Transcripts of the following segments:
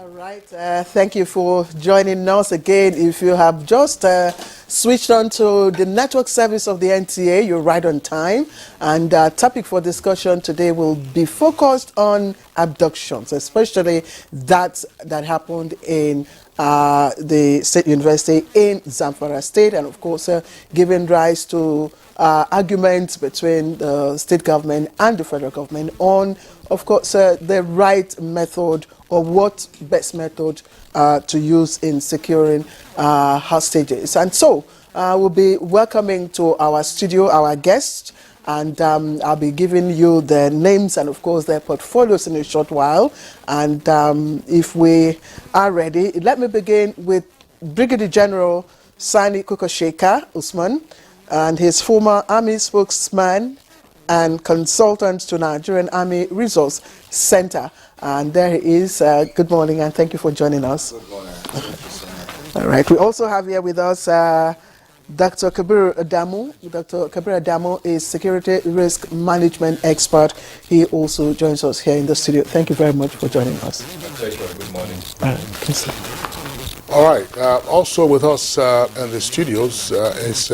All right, thank you for joining us again. If you have just switched on to the network service of the NTA, you're right on time. And topic for discussion today will be focused on abductions, especially that happened in the State University in Zamfara State, and of course giving rise to arguments between the state government and the federal government on, of course, the right method or what best method to use in securing hostages. And so we'll be welcoming to our studio our guests, and I'll be giving you their names and, of course, their portfolios in a short while. And if we are ready, let me begin with Brigadier General Sani Kukosheka Usman, and his former Army spokesman and consultant to Nigerian Army Resource Center. And there he is. Good morning, and thank you for joining us. Good morning. All right. We also have here with us Dr. Kabir Adamu. Dr. Kabir Adamu is security risk management expert. He also joins us here in the studio. Thank you very much for joining us. My pleasure. Good morning. All right. Also with us in the studios is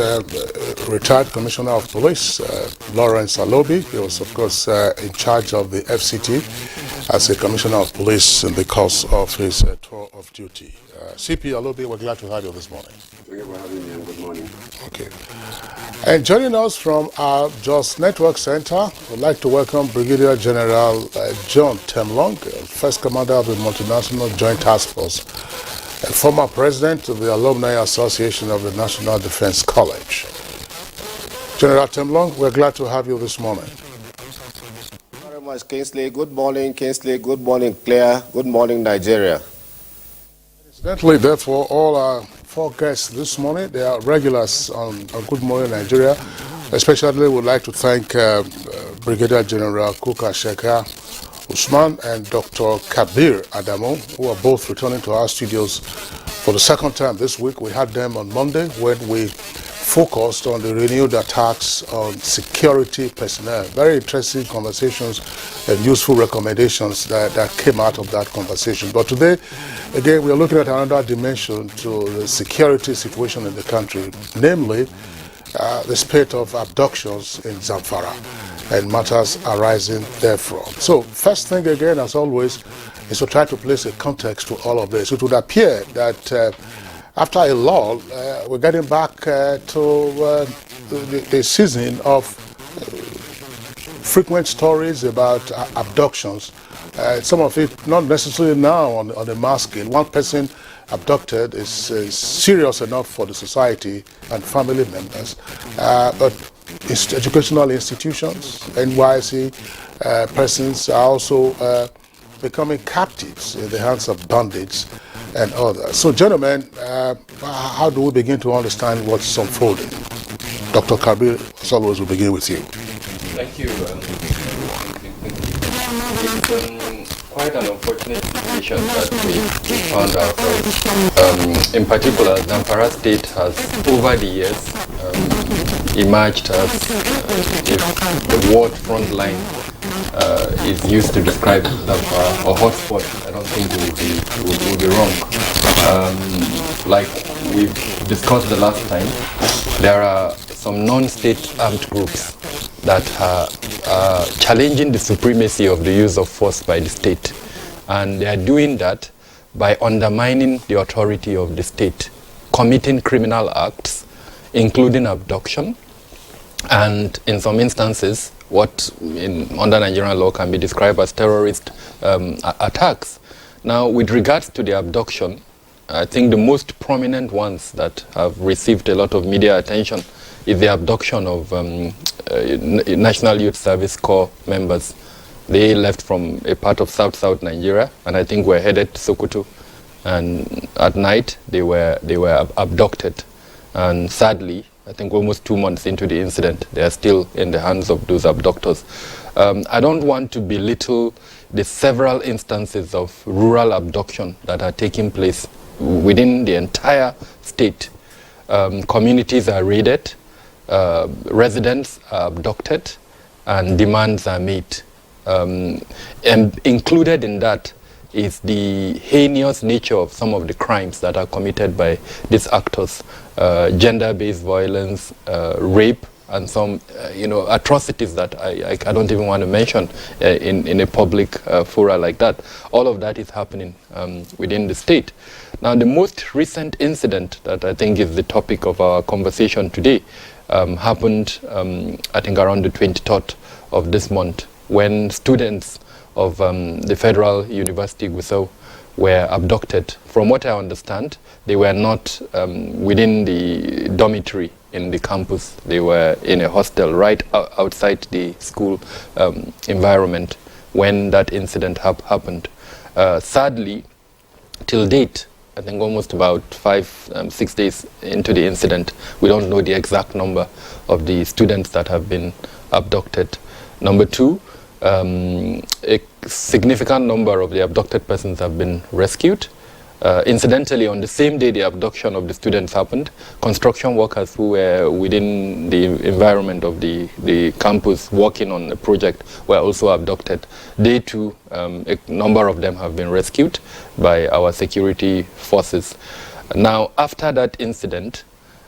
retired Commissioner of Police, Lawrence Alobi. He was, of course, in charge of the FCT as a Commissioner of Police in the course of his tour of duty. CP Alobi, we're glad to have you this morning. Thank you for having me, and good morning. Okay. And joining us from our Jos Network Center, we'd like to welcome Brigadier General John Temlong, First Commander of the Multinational Joint Task Force, and former president of the Alumni Association of the National Defense College. General Temlong, we're glad to have you this morning. Thank you very much, Kingsley. Good morning, Kingsley. Good morning, Claire. Good morning, Nigeria. Incidentally, therefore, all our four guests this morning, they are regulars on Good Morning Nigeria. Especially, we'd like to thank Brigadier General Kukosheka Usman and Dr. Kabir Adamu, who are both returning to our studios for the second time this week. We had them on Monday when we focused on the renewed attacks on security personnel. Very interesting conversations and useful recommendations that came out of that conversation. But today, again, we are looking at another dimension to the security situation in the country, namely the spate of abductions in Zamfara and matters arising therefrom. So, first thing again, as always, is to try to place a context to all of this. It would appear that after a lull, we're getting back to the season of frequent stories about abductions. Some of it not necessarily now on a mass scale. One person abducted is serious enough for the society and family members, but educational institutions, NYC persons are also becoming captives in the hands of bandits and others. So, gentlemen, how do we begin to understand what's unfolding? Dr. Kabir, as always, we'll begin with you. Thank you. It's quite an unfortunate situation that we found ourselves. In particular, Zamfara State has, over the years, emerged as if the word frontline is used to describe Zamfara, or hotspot. I don't think we'll be wrong. Like we've discussed the last time, there are some non-state armed groups that are challenging the supremacy of the use of force by the state, and they are doing that by undermining the authority of the state, committing criminal acts, including abduction, and in some instances, what under Nigerian law can be described as terrorist attacks. Now, with regards to the abduction, I think the most prominent ones that have received a lot of media attention is the abduction of National Youth Service Corps members. They left from a part of South Nigeria, and I think were headed to Sokoto. And at night, they were abducted. And sadly, I think almost 2 months into the incident, they are still in the hands of those abductors. I don't want to belittle the several instances of rural abduction that are taking place within the entire state. Communities are raided, residents are abducted, and demands are made. And included in that is the heinous nature of some of the crimes that are committed by these actors, gender-based violence, rape, and some, atrocities that I don't even want to mention in a public fora like that. All of that is happening within the state. Now, the most recent incident that I think is the topic of our conversation today happened, I think, around the 23rd of this month, when students of the Federal University Gusau were abducted. From what I understand, they were not within the dormitory in the campus. They were in a hostel right outside the school environment when that incident happened. Sadly, till date, I think almost about 5-6 days into the incident, we don't know the exact number of the students that have been abducted. Number two, a significant number of the abducted persons have been rescued. Incidentally, on the same day the abduction of the students happened, construction workers who were within the environment of the campus working on a project were also abducted. They too, a number of them have been rescued by our security forces. Now, after that incident,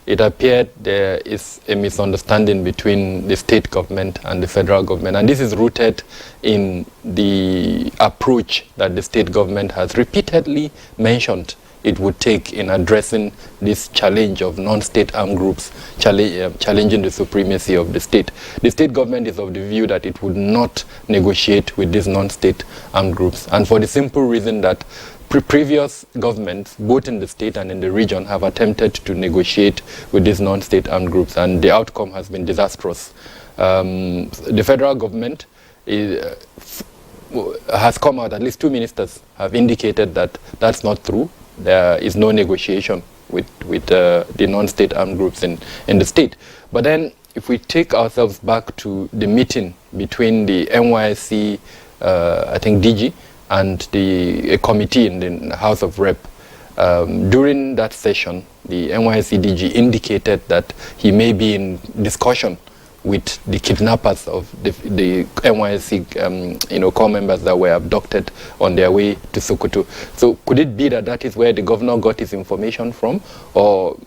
it appeared there is a misunderstanding between the state government and the federal government, and this is rooted in the approach that the state government has repeatedly mentioned it would take in addressing this challenge of non-state armed groups challenging the supremacy of the state. The state government is of the view that it would not negotiate with these non-state armed groups, and for the simple reason that previous governments, both in the state and in the region, have attempted to negotiate with these non-state armed groups, and the outcome has been disastrous. The federal government has come out, at least 2 ministers have indicated that that's not true. There is no negotiation with the non-state armed groups in the state. But then, if we take ourselves back to the meeting between the NYSC, I think DG, and a committee in the House of Rep. During that session, the NYSC DG indicated that he may be in discussion with the kidnappers of the NYSC core members that were abducted on their way to Sokoto. So could it be that that is where the governor got his information from, or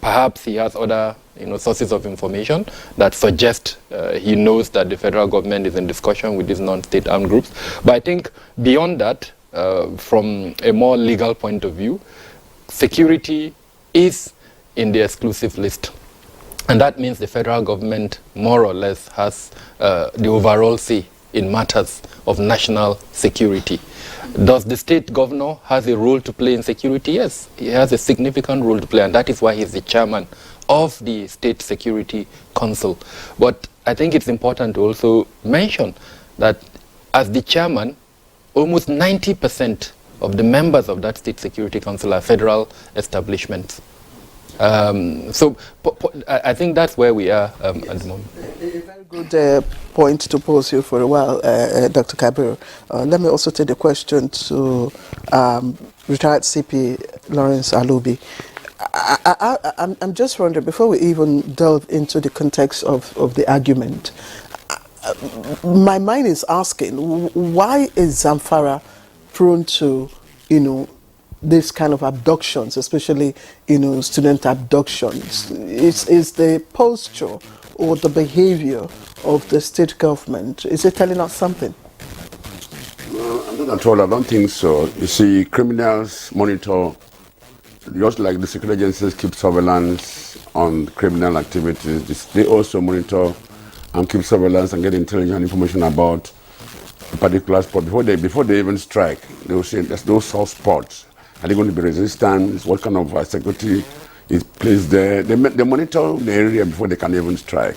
perhaps he has other sources of information that suggest he knows that the federal government is in discussion with these non-state armed groups? But I think beyond that, from a more legal point of view, security is in the exclusive list. And that means the federal government more or less has the overall say in matters of national security. Does the state governor have a role to play in security? Yes, he has a significant role to play, and that is why he's the chairman of the State Security Council. But I think it's important to also mention that as the chairman, almost 90% of the members of that State Security Council are federal establishments. So I think that's where we are at the moment. A very good point to pose you for a while, Dr. Kabir. Let me also take the question to retired CP Lawrence Alubi. I'm just wondering, before we even delve into the context of the argument, my mind is asking, why is Zamfara prone to, this kind of abductions, especially, student abductions? Is the posture or the behavior of the state government, is it telling us something? Not at all, I don't think so. You see, criminals monitor, just like the security agencies keep surveillance on criminal activities, they also monitor and keep surveillance and get intelligent information about a particular spot. Before they even strike, they will say there's those soft spots. Are they going to be resistant? What kind of security is placed there? They monitor the area before they can even strike.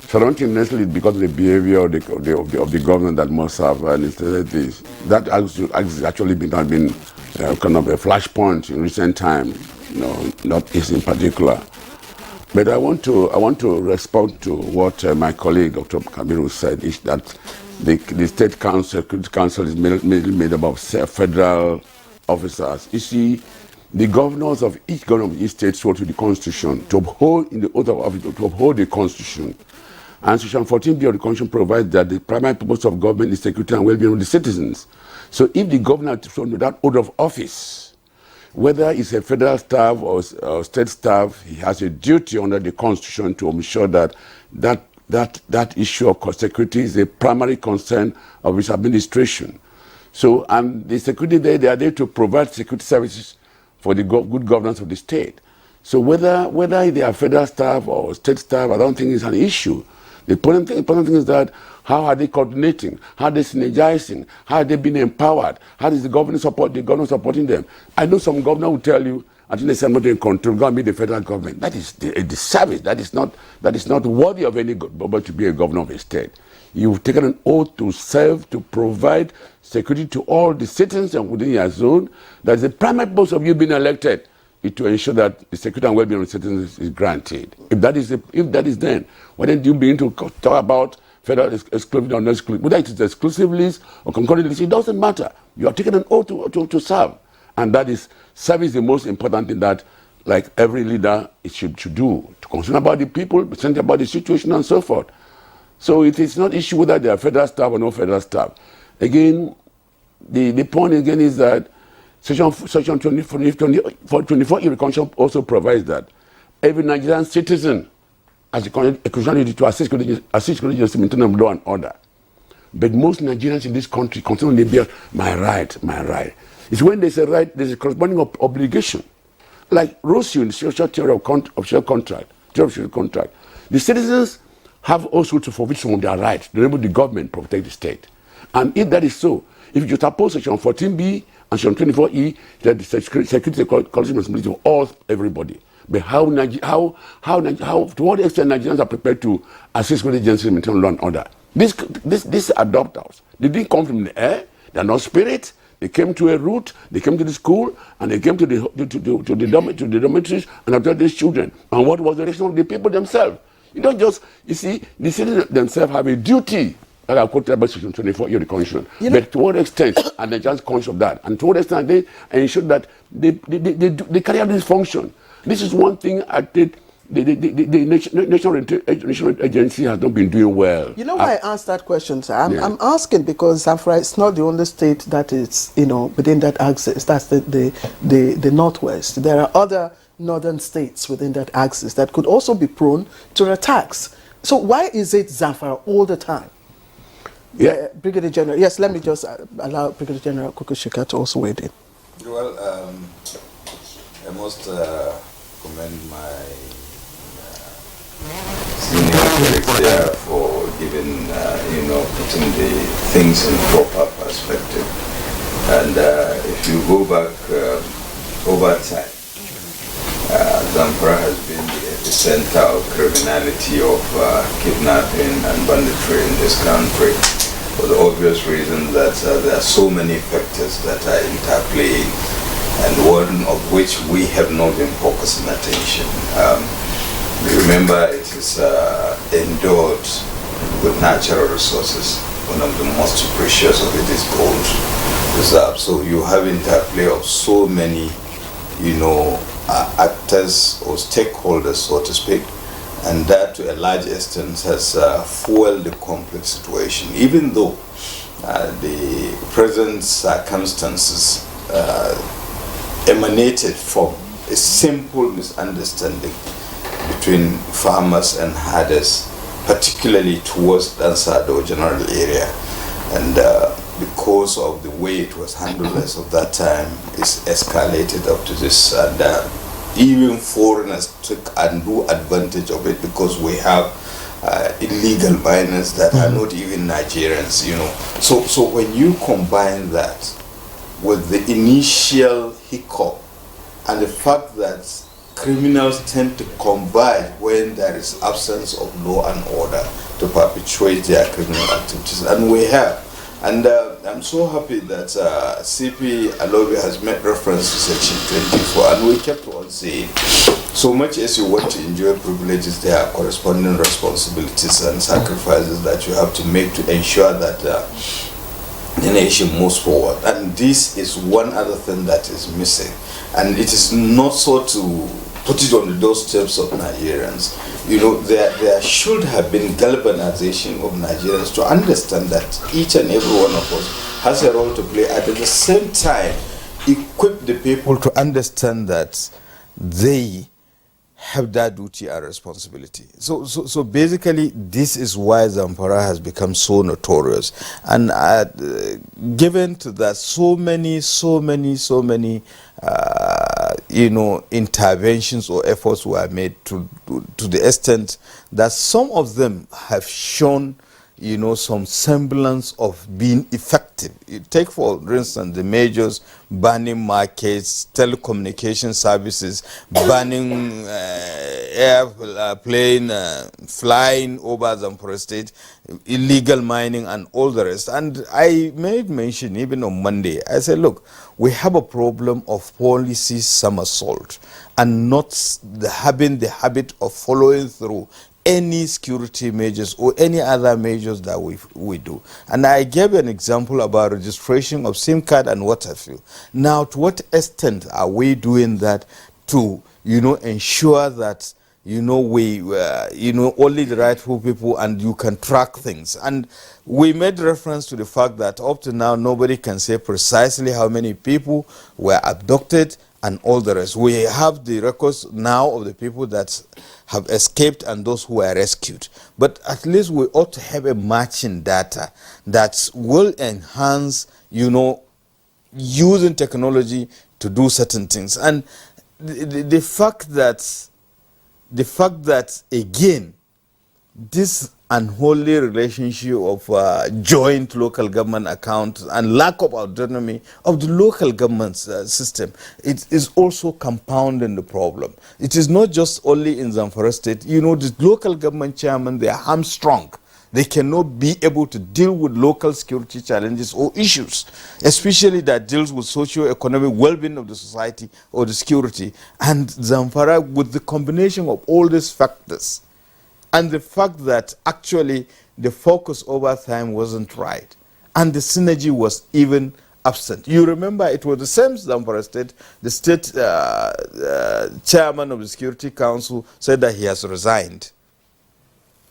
So I don't think necessarily because of the behavior of the government that must have instead this. That has actually been kind of a flashpoint in recent time, not this in particular. But I want to respond to what my colleague Dr. Kabiru said, is that the State Security Council is mainly made up of federal officers. You see, the governors of each government of each state swore to the Constitution to uphold in the oath of office to uphold the Constitution. And Section 14B of the Constitution provides that the primary purpose of government is security and well-being of the citizens. So if the governor is under that oath of office, whether it's a federal staff or state staff, he has a duty under the Constitution to ensure that that issue of security is a primary concern of his administration. So, and the security they are there to provide security services for the good governance of the state. So whether they are federal staff or state staff, I don't think it's an issue. The important thing is that how are they coordinating? How are they synergizing? How are they being empowered? How is the government supporting them? I know some governor will tell you, I think they say I'm not in control, go and meet the federal government. That is a disservice. That is not worthy of any governor to be a governor of a state. You've taken an oath to serve, to provide security to all the citizens and within your zone. That's the primary purpose of you being elected, is to ensure that the security and well-being of the citizens is granted. If that is then, why don't you begin to talk about federal exclusive or not exclusive? Whether it is exclusive list or concurrent list, it doesn't matter. You are taking an oath to serve. And that is, service is the most important thing that, like every leader, it should do. To concern about the people, concern about the situation and so forth. So it is not issue whether they are federal staff or no federal staff. Again, the point again is that Section 24 Constitution also provides that every Nigerian citizen has a constitutional to assist religious maintenance of law and order. But most Nigerians in this country consider they my right. It's when there's a right, there's a corresponding obligation. Like Rossio in the social theory of social contract. The citizens have also to forfeit some of their rights to enable the government to protect the state. And if that is so, if you suppose Section 14B and Section 24E, that the security responsibility of everybody. But how to what extent Nigerians are prepared to assist with agencies in maintaining law and order? These adopters, they didn't come from the air, they're not spirits. They came to a route, they came to the school, and they came to the dormitories and adopted these children. And what was the reaction of the people themselves? You don't just, you see, the citizens themselves have a duty, that I quoted about Section 24 of the Constitution. But to what extent are they just conscious of that? And to what extent they ensure that they carry out this function? This is one thing I think the national agency has not been doing well. You know why I asked that question, sir? I'm asking because Zamfara is not the only state that is, within that axis. That's the Northwest. There are other northern states within that axis that could also be prone to attacks. So why is it Zamfara all the time? Yeah. Brigadier General. Yes, let me just allow Brigadier General Kukushika to also weigh in. Well, I must commend my senior colleagues there for giving, putting the things in proper perspective. And if you go back over time, Zamfara has been the epicenter of criminality, of kidnapping and banditry in this country, for the obvious reason that there are so many factors that are interplaying, and one of which we have not been focusing attention. Remember, it is endowed with natural resources. One of the most precious of it is gold reserve. So you have interplay of so many, actors or stakeholders, so to speak, and that to a large extent has fueled the complex situation. Even though the present circumstances emanated from a simple misunderstanding between farmers and herders, particularly towards Dansado general area, and because of the way it was handled as of that time, it's escalated up to this, and even foreigners took undue advantage of it because we have illegal miners that are not even Nigerians, So when you combine that with the initial hiccup and the fact that criminals tend to combine when there is absence of law and order to perpetuate their criminal activities, and we have. And I'm so happy that CP Alobi has made reference to Section 24, and we kept on saying, so much as you want to enjoy privileges, there are corresponding responsibilities and sacrifices that you have to make to ensure that the nation moves forward. And this is one other thing that is missing. And it is not so to put it on the doorsteps of Nigerians. there should have been galvanization of Nigerians to understand that each and every one of us has a role to play. At the same time, equip the people to understand that they have that duty and responsibility. So basically, this is why Zamfara has become so notorious, and given to that so many interventions or efforts were made to the extent that some of them have shown some semblance of being effective. You take, for instance, the measures banning markets, telecommunication services, banning airplane flying over Zamfara State, illegal mining and all the rest. And I made mention even on Monday, I said, look, we have a problem of policy somersault and not having the habit of following through any security measures or any other measures that we do. And I gave an example about registration of SIM card and what have you. Now, to what extent are we doing that to, ensure that, we, only the rightful people and you can track things? And we made reference to the fact that up to now, nobody can say precisely how many people were abducted and all the rest. We have the records now of the people that have escaped and those who were rescued. But at least we ought to have a matching data that will enhance, using technology to do certain things. And the fact that again, this unholy relationship of joint local government accounts and lack of autonomy of the local government system, it is also compounding the problem. It is not just only in Zamfara State. The local government chairman, they are hamstrung. They cannot be able to deal with local security challenges or issues, especially that deals with socio-economic well-being of the society or the security. And Zamfara, with the combination of all these factors, and the fact that actually the focus over time wasn't right, and the synergy was even absent. You remember it was the same Zamfara State, the state chairman of the Security Council said that he has resigned.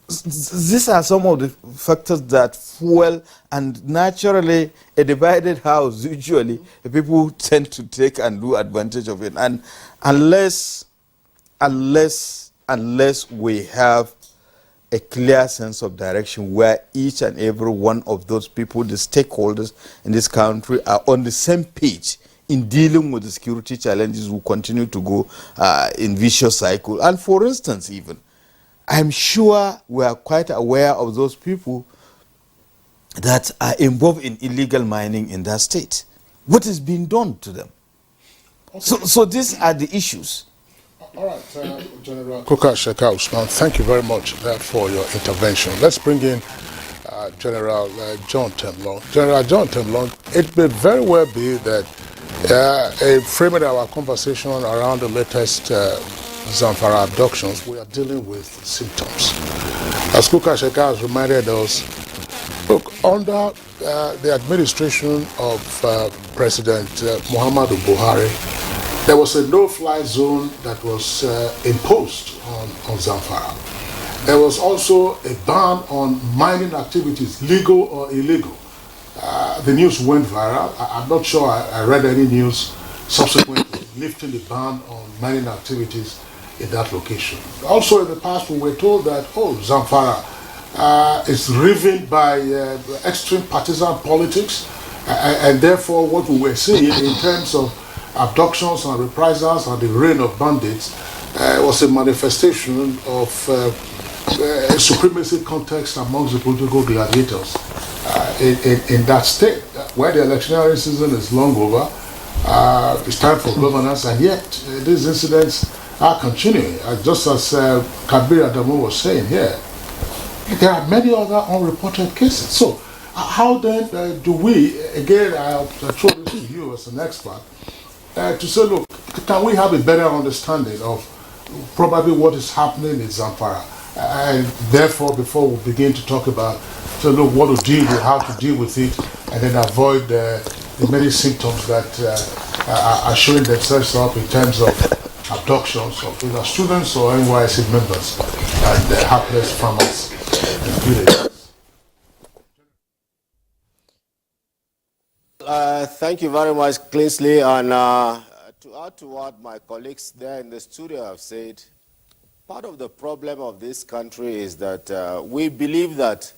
These are some of the factors that fuel, and naturally a divided house, usually people tend to take and do advantage of it. And unless we have a clear sense of direction where each and every one of those people, the stakeholders in this country, are on the same page in dealing with the security challenges, will continue to go in vicious cycle. And for instance, even, I'm sure we are quite aware of those people that are involved in illegal mining in that state. What is being done to them? Okay. So these are the issues. All right, General Kuka Usman, thank you very much for your intervention. Let's bring in General John Temlong. General John Temlong, it may very well be that in framing our conversation around the latest Zamfara abductions, we are dealing with symptoms. As Kuka Sheka has reminded us, look, under the administration of President Muhammadu Buhari, there was a no-fly zone that was imposed on Zamfara. There was also a ban on mining activities, legal or illegal. The news went viral. I'm not sure I read any news subsequently lifting the ban on mining activities in that location. Also in the past we were told that, Zamfara is riven by extreme partisan politics, and therefore what we were seeing in terms of abductions and reprisals and the reign of bandits was a manifestation of a supremacy context amongst the political gladiators in that state, where the electionary season is long over. It's time for governance, and yet these incidents are continuing. Just as Kabir Adamu was saying here, there are many other unreported cases. So how then do we, again, I'll throw this to you as an expert, to say, look, can we have a better understanding of probably what is happening in Zamfara? And therefore, before we begin to talk about, so look, what to deal with, how to deal with it, and then avoid the many symptoms that are showing themselves up in terms of abductions of either students or NYC members and hapless farmers in villages. Thank you very much, Kingsley. And to add to what my colleagues there in the studio have said, part of the problem of this country is that we believe that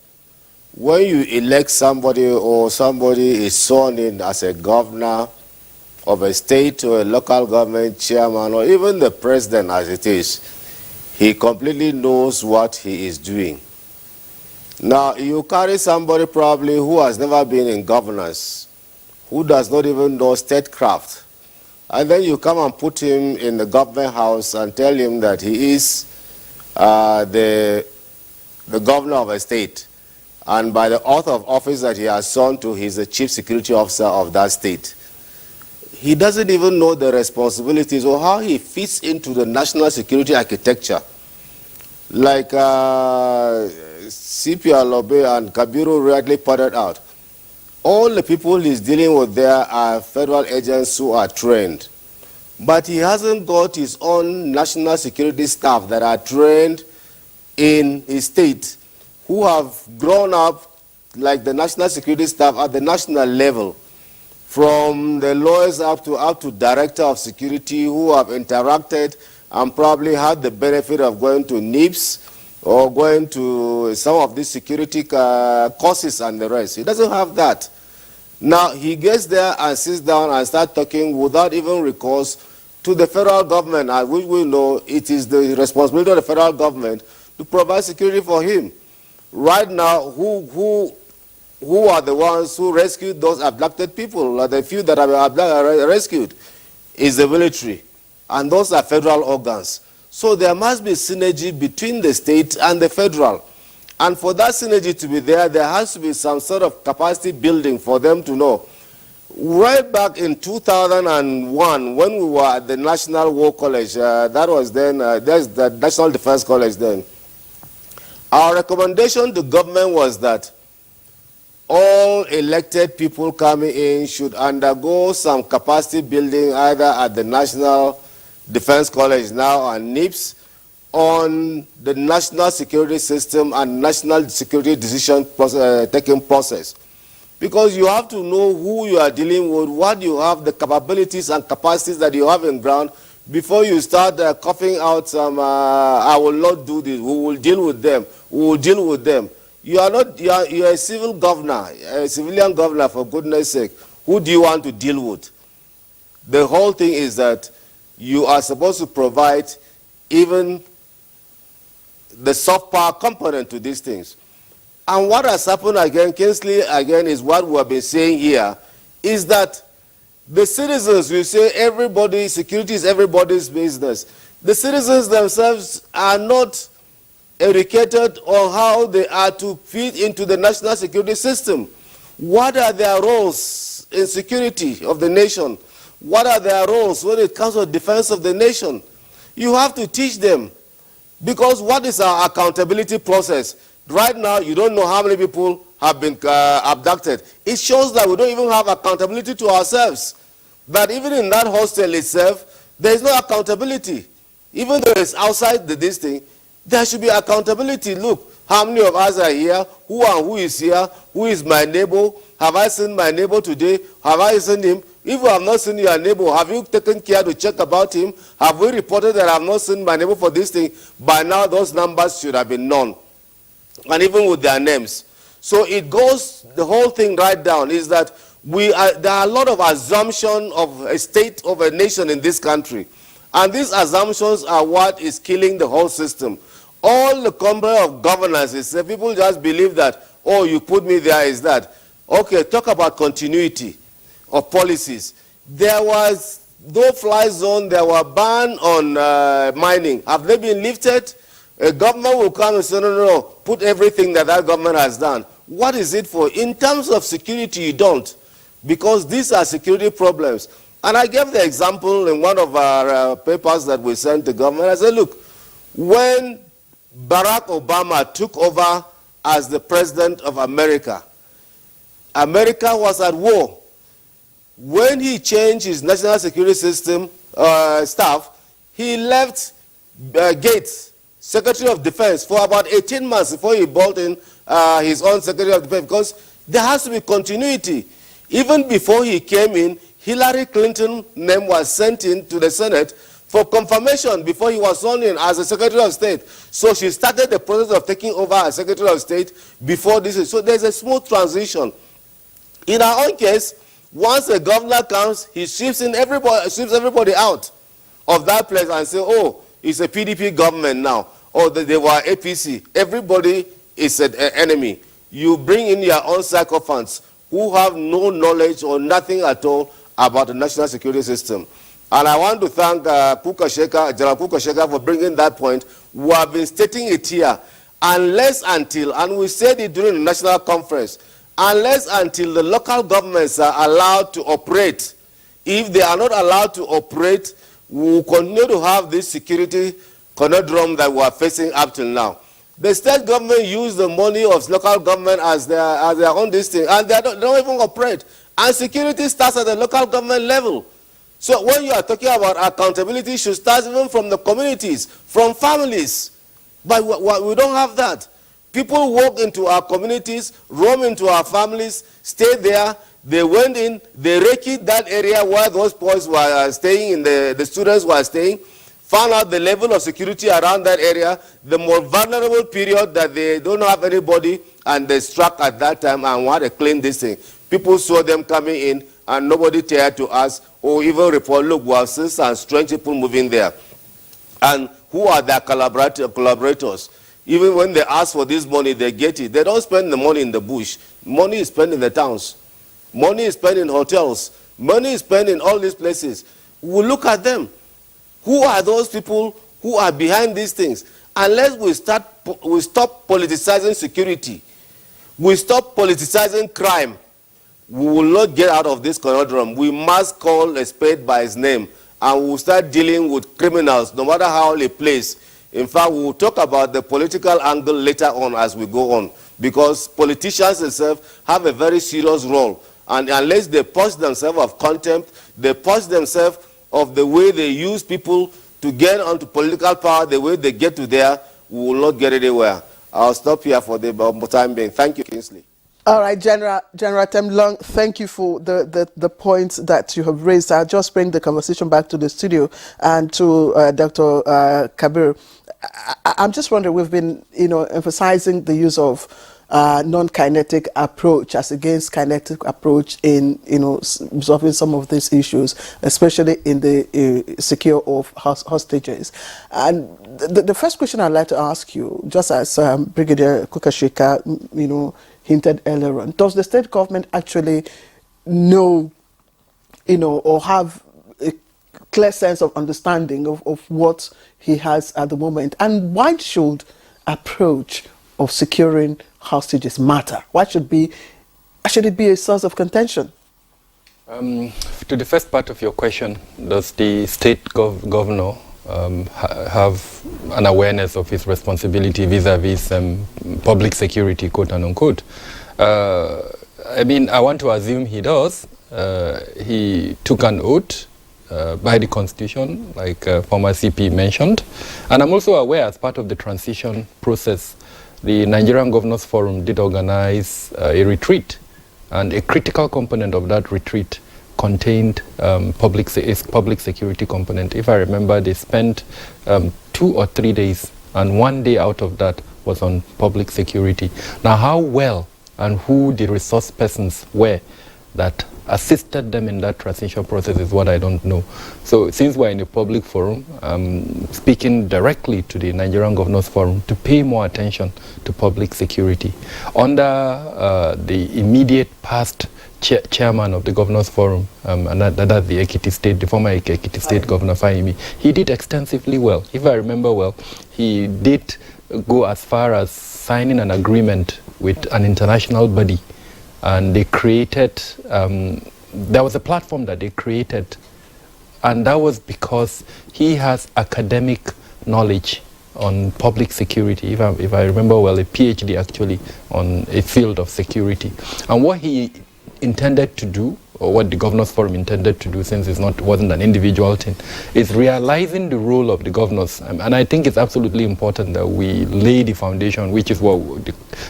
when you elect somebody or somebody is sworn in as a governor of a state or a local government chairman or even the president as it is, he completely knows what he is doing. Now, you carry somebody probably who has never been in governance, who does not even know statecraft, and then you come and put him in the government house and tell him that he is the governor of a state, and by the oath of office that he has sworn to, he's the chief security officer of that state. He doesn't even know the responsibilities or how he fits into the national security architecture. Like CP Alobe and Kabiru rightly pointed out, all the people he's dealing with there are federal agents who are trained. But he hasn't got his own national security staff that are trained in his state, who have grown up like the national security staff at the national level, from the lawyers up to director of security, who have interacted and probably had the benefit of going to NIPS or going to some of these security courses and the rest. He doesn't have that. Now, he gets there and sits down and starts talking without even recourse to the federal government, and which we know it is the responsibility of the federal government to provide security for him. Right now, who are the ones who rescued those abducted people, or the few that are rescued, is the military. And those are federal organs. So there must be synergy between the state and the federal. And for that synergy to be there, there has to be some sort of capacity building for them to know. Right back in 2001, when we were at the National War College, that was then, there's the National Defense College then, our recommendation to government was that all elected people coming in should undergo some capacity building either at the National Defense College now and NIPS on the national security system and national security decision taking process. Because you have to know who you are dealing with, what you have, the capabilities and capacities that you have in ground before you start coughing out some, I will not do this, we will deal with them, we will deal with them. You are not, you are a civil governor, a civilian governor, for goodness sake. Who do you want to deal with? The whole thing is that you are supposed to provide even the soft power component to these things. And what has happened again, Kingsley, again, is what we have been saying here, is that the citizens, we say everybody, security is everybody's business. The citizens themselves are not educated on how they are to fit into the national security system. What are their roles in security of the nation? What are their roles when it comes to defense of the nation? You have to teach them. Because what is our accountability process? Right now, you don't know how many people have been abducted. It shows that we don't even have accountability to ourselves. But even in that hostel itself, there is no accountability. Even though it's outside this thing, there should be accountability. Look, how many of us are here? Who is here? Who is my neighbor? Have I seen my neighbor today? Have I seen him? If you have not seen your neighbor, have you taken care to check about him? Have we reported that I have not seen my neighbor for this thing? By now, those numbers should have been known, and even with their names. So it goes, the whole thing right down is that there are a lot of assumptions of a state, of a nation in this country. And these assumptions are what is killing the whole system. All the component of governance is that people just believe that, oh, you put me there is that. Okay, talk about continuity of policies. There was no-fly zone, there were ban on mining. Have they been lifted? A government will come and say, no, no, no, put everything that government has done. What is it for? In terms of security, you don't. Because these are security problems. And I gave the example in one of our papers that we sent to government. I said, look, when Barack Obama took over as the president of America, America was at war. When he changed his national security system staff, he left Gates, Secretary of Defense, for about 18 months before he brought in his own Secretary of Defense, because there has to be continuity. Even before he came in, Hillary Clinton's name was sent in to the Senate for confirmation before he was sworn in as a Secretary of State. So she started the process of taking over as Secretary of State before this. So there's a smooth transition. In our own case, once a governor comes, he shifts everybody out of that place and say, oh, it's a PDP government now. Oh, they were APC. Everybody is an enemy. You bring in your own sycophants who have no knowledge or nothing at all about the national security system. And I want to thank General Kukasheka for bringing that point. We have been stating it here. Unless until, and we said it during the national conference, unless until the local governments are allowed to operate, if they are not allowed to operate, we will continue to have this security conundrum that we are facing up till now. The state government use the money of local government as their own this thing, and they don't even operate. And security starts at the local government level. So when you are talking about accountability, it should start even from the communities, from families. But we don't have that. People walk into our communities, roam into our families, stay there. They went in, they recce that area where those boys were staying, the students were staying, found out the level of security around that area, the more vulnerable period that they don't have anybody, and they struck at that time and want to claim this thing. People saw them coming in, and nobody dared to ask or even report, look, we have seen some strange people moving there. And who are their collaborators? Even when they ask for this money, they get it. They don't spend the money in the bush. Money is spent in the towns. Money is spent in hotels. Money is spent in all these places. We look at them. Who are those people who are behind these things? Unless we stop politicizing security, we stop politicizing crime, we will not get out of this conundrum. We must call a spade by its name, and we will start dealing with criminals, no matter how they place. In fact, we will talk about the political angle later on as we go on, because politicians themselves have a very serious role. And unless they purge themselves of contempt, they purge themselves of the way they use people to get onto political power, the way they get to there, we will not get anywhere. I'll stop here for the time being. Thank you, Kingsley. All right, General Temlong, thank you for the points that you have raised. I'll just bring the conversation back to the studio and to Dr. Kabir. I'm just wondering, we've been, emphasizing the use of non-kinetic approach as against kinetic approach in, resolving some of these issues, especially in the secure of hostages. And the first question I'd like to ask you, just as Brigadier Kukasheka, hinted earlier on, does the state government actually know, or have a clear sense of understanding of what he has at the moment? And why should approach of securing hostages matter? Why should it be a source of contention? To the first part of your question, does the state governor have an awareness of his responsibility vis-a-vis public security, quote and unquote? I want to assume he does. He took an oath by the Constitution, like former CP mentioned. And I'm also aware, as part of the transition process, the Nigerian Governors Forum did organize a retreat, and a critical component of that retreat contained public security component. If I remember, they spent 2 or 3 days, and 1 day out of that was on public security. Now, how well and who the resource persons were that assisted them in that transition process is what I don't know. So since we're in a public forum, I'm speaking directly to the Nigerian Governors Forum to pay more attention to public security. Under the immediate past chairman of the Governors Forum, and that's the Ekiti State, the former Ekiti State Governor Fahimi, he did extensively well. If I remember well, he did go as far as signing an agreement with an international body, and they created, there was a platform that they created, and that was because he has academic knowledge on public security, if I remember well, a PhD actually on a field of security. And what he intended to do, or what the Governors Forum intended to do, since it wasn't an individual thing, is realizing the role of the governors. And I think it's absolutely important that we lay the foundation, which is what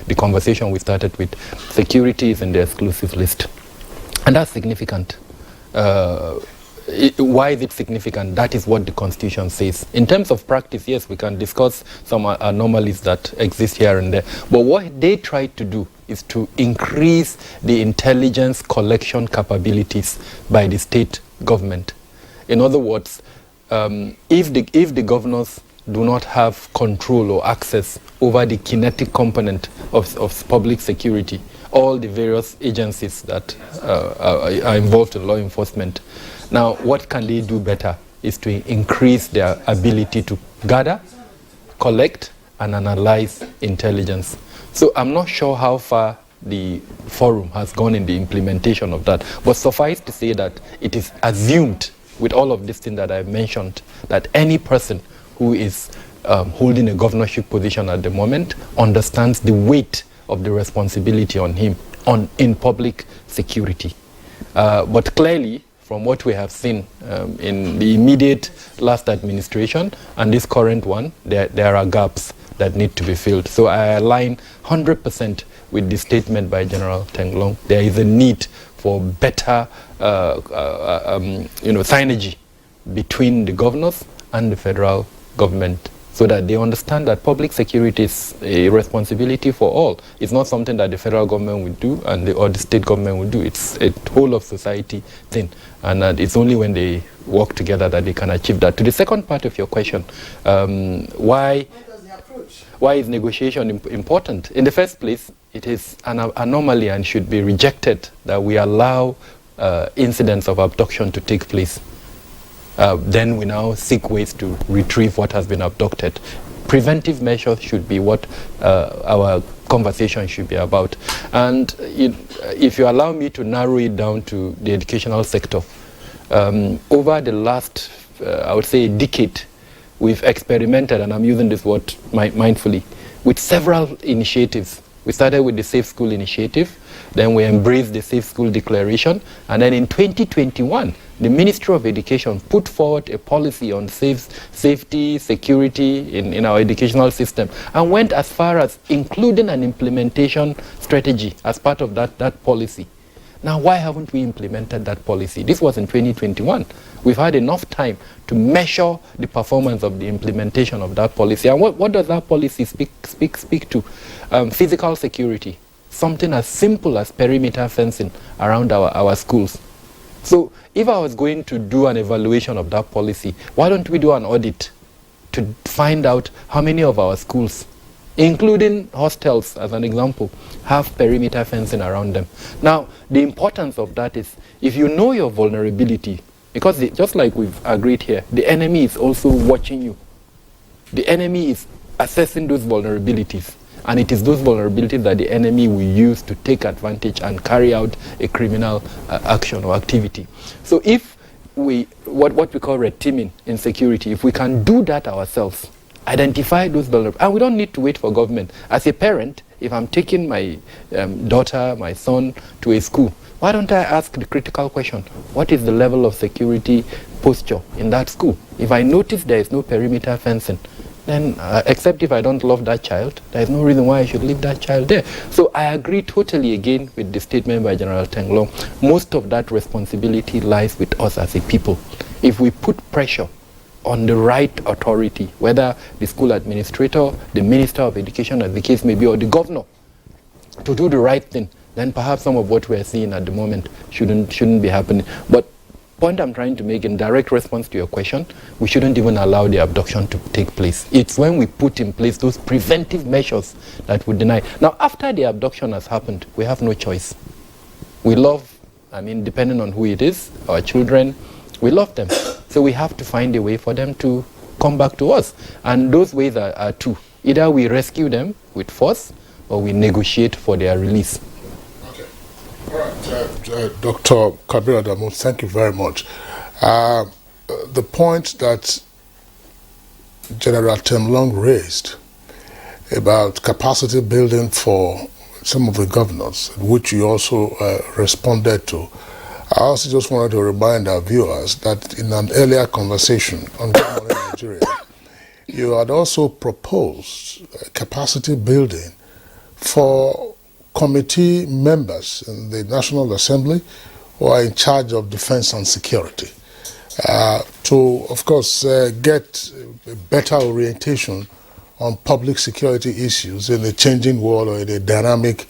the conversation we started with. Security is in the exclusive list. And that's significant. Why is it significant? That is what the Constitution says. In terms of practice, yes, we can discuss some anomalies that exist here and there. But what they tried to do is to increase the intelligence collection capabilities by the state government. In other words, if the governors do not have control or access over the kinetic component of public security, all the various agencies that are involved in law enforcement. Now, what can they do better is to increase their ability to gather, collect, and analyze intelligence. So I'm not sure how far the forum has gone in the implementation of that, but suffice to say that it is assumed, with all of this thing that I've mentioned, that any person who is holding a governorship position at the moment understands the weight of the responsibility on him in public security. But clearly, from what we have seen in the immediate last administration and this current one, there are gaps that need to be filled. So I align 100% with the statement by General Tenglong. There is a need for better synergy between the governors and the federal government, so that they understand that public security is a responsibility for all. It's not something that the federal government will do or the state government will do. It's a whole of society thing. And it's only when they work together that they can achieve that. To the second part of your question, why is negotiation important? In the first place, it is an anomaly and should be rejected that we allow incidents of abduction to take place. Then we now seek ways to retrieve what has been abducted. Preventive measures should be what our conversation should be about. And if you allow me to narrow it down to the educational sector, over the last, I would say, decade, we've experimented, and I'm using this word mindfully, with several initiatives. We started with the Safe School Initiative, then we embraced the Safe School Declaration, and then in 2021, the Ministry of Education put forward a policy on safety, security in our educational system, and went as far as including an implementation strategy as part of that policy. Now, why haven't we implemented that policy? This was in 2021. We've had enough time to measure the performance of the implementation of that policy. And what does that policy speak to? Physical security, something as simple as perimeter fencing around our schools. So if I was going to do an evaluation of that policy, why don't we do an audit to find out how many of our schools, including hostels as an example, have perimeter fencing around them? Now, the importance of that is, if you know your vulnerability, because just like we've agreed here, the enemy is also watching you. The enemy is assessing those vulnerabilities, and it is those vulnerabilities that the enemy will use to take advantage and carry out a criminal action or activity. So if what we call red teaming in security, if we can do that ourselves, identify those vulnerabilities, and we don't need to wait for government. As a parent, if I'm taking my daughter, my son to a school, why don't I ask the critical question, what is the level of security posture in that school? If I notice there is no perimeter fencing, then except if I don't love that child, there is no reason why I should leave that child there. So I agree totally again with the statement by General Tenglong. Most of that responsibility lies with us as a people. If we put pressure on the right authority, whether the school administrator, the Minister of Education, as the case may be, or the governor, to do the right thing, then perhaps some of what we're seeing at the moment shouldn't be happening. But point I'm trying to make in direct response to your question, we shouldn't even allow the abduction to take place. It's when we put in place those preventive measures that would deny. Now, after the abduction has happened, we have no choice. We love, depending on who it is, our children, we love them. So we have to find a way for them to come back to us. And those ways are two. Either we rescue them with force, or we negotiate for their release. All right, Dr. Kabir Adamu, thank you very much. The point that General Tenglong raised about capacity building for some of the governors, which you also responded to. I also just wanted to remind our viewers that in an earlier conversation on Good Morning Nigeria, you had also proposed capacity building for committee members in the National Assembly who are in charge of defense and security to, of course, get a better orientation on public security issues in a changing world or in a dynamic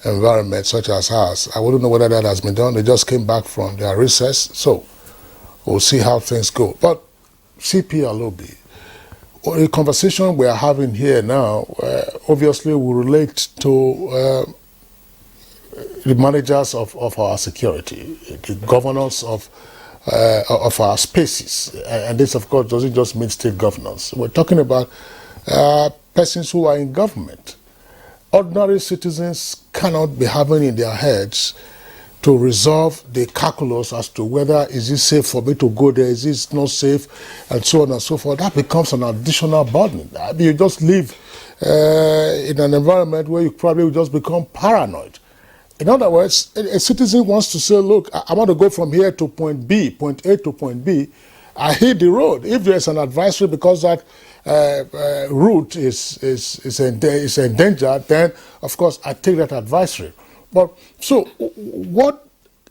environment such as ours. I wouldn't know whether that has been done. They just came back from their recess, so we'll see how things go. But CP Alobi, the conversation we are having here now obviously will relate to the managers of our security, the governors of our spaces. And this, of course, doesn't just mean state governors. We're talking about persons who are in government. Ordinary citizens cannot be having in their heads to resolve the calculus as to whether is it safe for me to go there, is it not safe, and so on and so forth. That becomes an additional burden. I mean, you just live in an environment where you probably will just become paranoid. In other words, a citizen wants to say, look, I want to go from here to point B, point A to point B. I hit the road. If there's an advisory because that route is endangered, then, of course, I take that advisory. But so what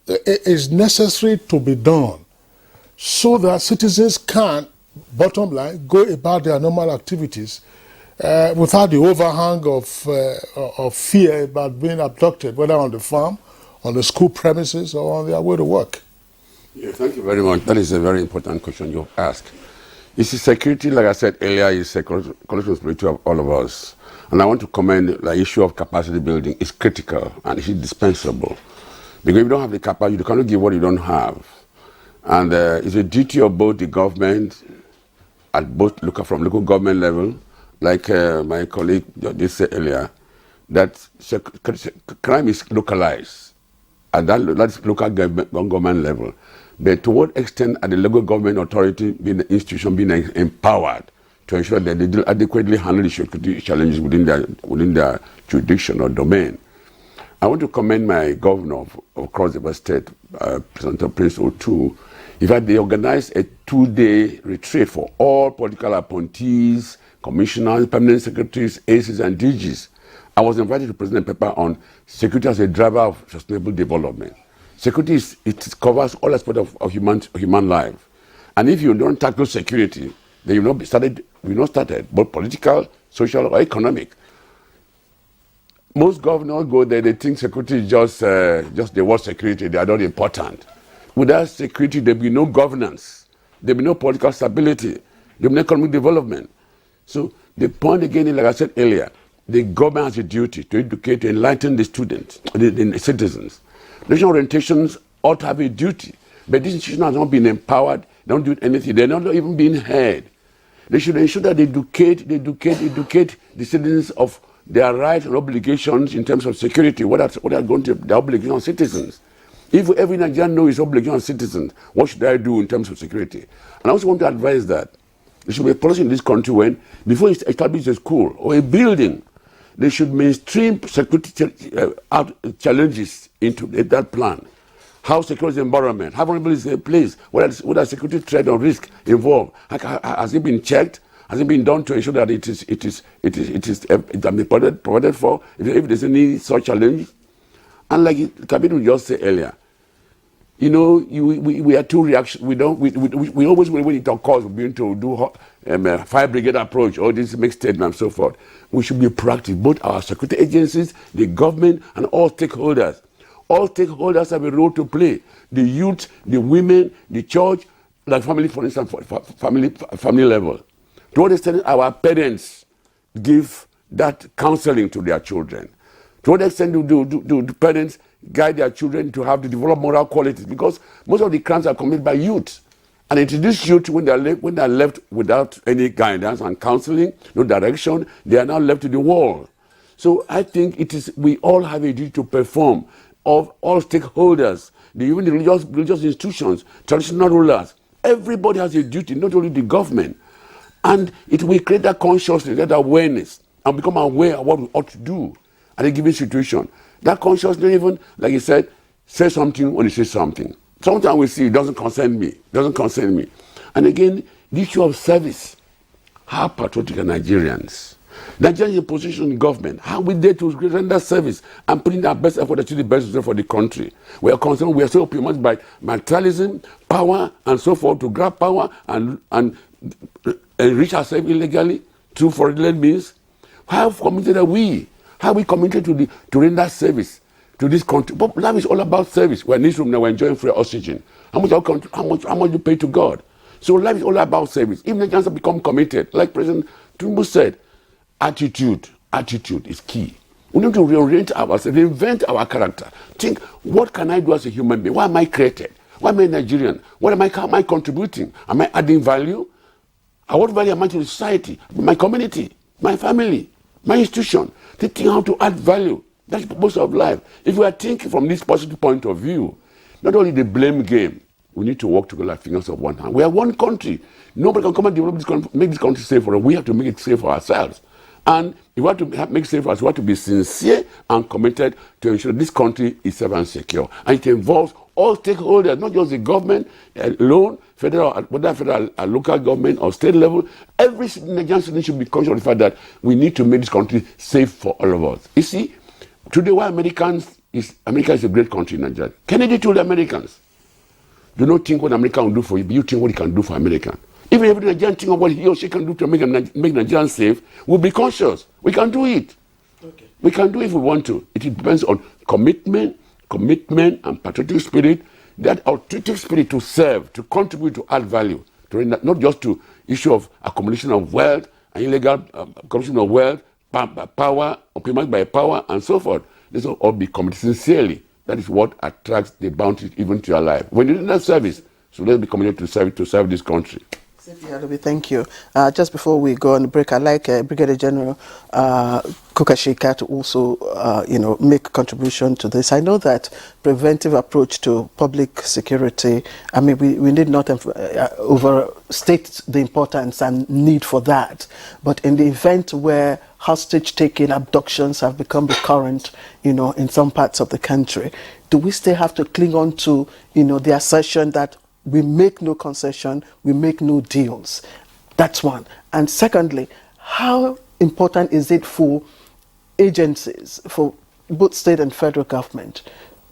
is necessary to be done so that citizens can, bottom line, go about their normal activities without the overhang of fear about being abducted, whether on the farm, on the school premises, or on their way to work? Yeah, thank you very much. That is a very important question you've asked. You see, security, like I said earlier, is a collective responsibility of all of us. And I want to commend the issue of capacity building is critical and it's indispensable. Because if you don't have the capacity, you cannot give what you don't have. And it's a duty of both the government, at both from local government level, like my colleague just said earlier, that crime is localized at that's local government level. But to what extent are the local government authority, being the institution, being empowered to ensure that they do adequately handle the security challenges within their jurisdiction or domain? I want to commend my governor of Cross River State, President Prince Otu. In fact, they organized a 2-day retreat for all political appointees, commissioners, permanent secretaries, ACs, and DGs. I was invited to present a paper on security as a driver of sustainable development. Security it covers all aspects of human life, and if you don't tackle security, then you've not started, both political, social, or economic. Most governors go there; they think security is just the word security. They are not important. Without security, there will be no governance, there will be no political stability, there will be no economic development. So the point again is, like I said earlier, the government has a duty to educate, to enlighten the students, the citizens. National orientations ought to have a duty, but these institutions have not been empowered, they don't do anything, they're not even being heard. They should ensure that they educate the citizens of their rights and obligations in terms of security, what are going to be the obligations on citizens. If every Nigerian knows his obligation on citizens, what should I do in terms of security? And I also want to advise that there should be a policy in this country when, before you establish a school or a building, they should mainstream security challenges into that plan. How secure is the environment? How vulnerable is the place? What are security threat or risk involved? Has it been checked? Has it been done to ensure that it is provided for? If there's any such challenge, and like Kabir just said earlier, you know, we are too reaction. We always when it occurs, we're going to do fire brigade approach or this make statement and so forth. We should be proactive. Both our security agencies, the government, and all stakeholders. All stakeholders have a role to play. The youth, the women, the church, like family, for instance, family level. To what extent our parents give that counseling to their children? To what extent do parents guide their children to have to develop moral qualities? Because most of the crimes are committed by youth. And introduce youth when they are left without any guidance and counseling, no direction, they are now left to the wall. So I think we all have a duty to perform, of all stakeholders, even the religious institutions, traditional rulers. Everybody has a duty, not only the government. And it will create that consciousness, that awareness, and become aware of what we ought to do. at a given situation. That conscience don't even, like you said, say something when you say something. Sometimes we see it doesn't concern me, And again, the issue of service. How patriotic are Nigerians? Nigerians in position in government, how we dare to render service and put in our best effort to achieve the best result for the country. We are concerned, we are so optimistic by materialism, power, and so forth, to grab power and enrich ourselves illegally through fraudulent means. How committed are we? How are we committed to render service to this country? But life is all about service. We're in this room now, we're enjoying free oxygen. How much you pay to God? So life is all about service. If Nigerians have become committed, like President Tinubu said, attitude is key. We need to reorient ourselves, reinvent our character. Think, what can I do as a human being? Why am I created? Why am I Nigerian? How am I contributing? Am I adding value? What value am I to society, my community, my family, my institution? Think how to add value. That's the purpose of life. If we are thinking from this positive point of view, not only the blame game, we need to work together like fingers of one hand. We are one country. Nobody can come and develop this country, make this country safe for us. We have to make it safe for ourselves. And if we want to make it safe for us, we have to be sincere and committed to ensure this country is safe and secure. And it involves all stakeholders, not just the government alone, whether federal or local government or state level. Every Nigerian citizen should be conscious of the fact that we need to make this country safe for all of us. You see, today why America is a great country in Nigeria. Kennedy told the Americans, do not think what America will do for you, but you think what he can do for America. Even every Nigerian think of what he or she can do to make Nigerians safe, we'll be conscious. We can do it. Okay. We can do it if we want to. It depends on commitment and patriotic spirit, that altruistic spirit to serve, to contribute, to add value, to not just to issue of accumulation of wealth and illegal accumulation of wealth, power, opinion by power, and so forth. This will all be committed sincerely. That is what attracts the bounty even to your life. When you do that service, so let's be committed to serve this country. Thank you. Just before we go on the break, I'd like Brigadier General Kukashika to also, make a contribution to this. I know that preventive approach to public security, I mean, we need not overstate the importance and need for that. But in the event where hostage-taking abductions have become recurrent, in some parts of the country, do we still have to cling on to, the assertion that we make no concession, we make no deals? That's one. And secondly, how important is it for agencies, for both state and federal government,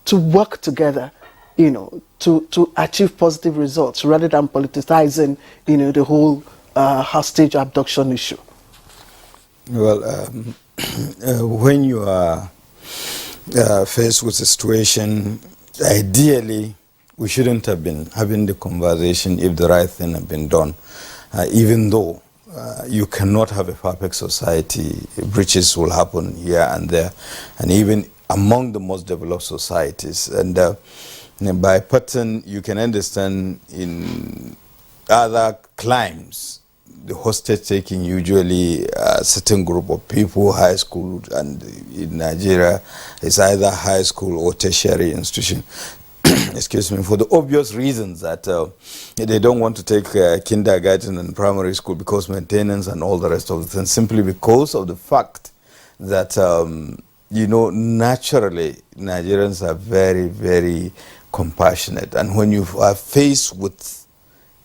to work together, to achieve positive results rather than politicizing, the whole hostage abduction issue? Well, when you are faced with a situation, ideally, we shouldn't have been having the conversation if the right thing had been done. Even though you cannot have a perfect society, breaches will happen here and there, and even among the most developed societies. And by pattern, you can understand in other climes, the hostage taking usually a certain group of people, high school, and in Nigeria, it's either high school or tertiary institution. Excuse me, for the obvious reasons that they don't want to take kindergarten and primary school because maintenance and all the rest of the things, simply because of the fact that, naturally, Nigerians are very, very compassionate. And when you are faced with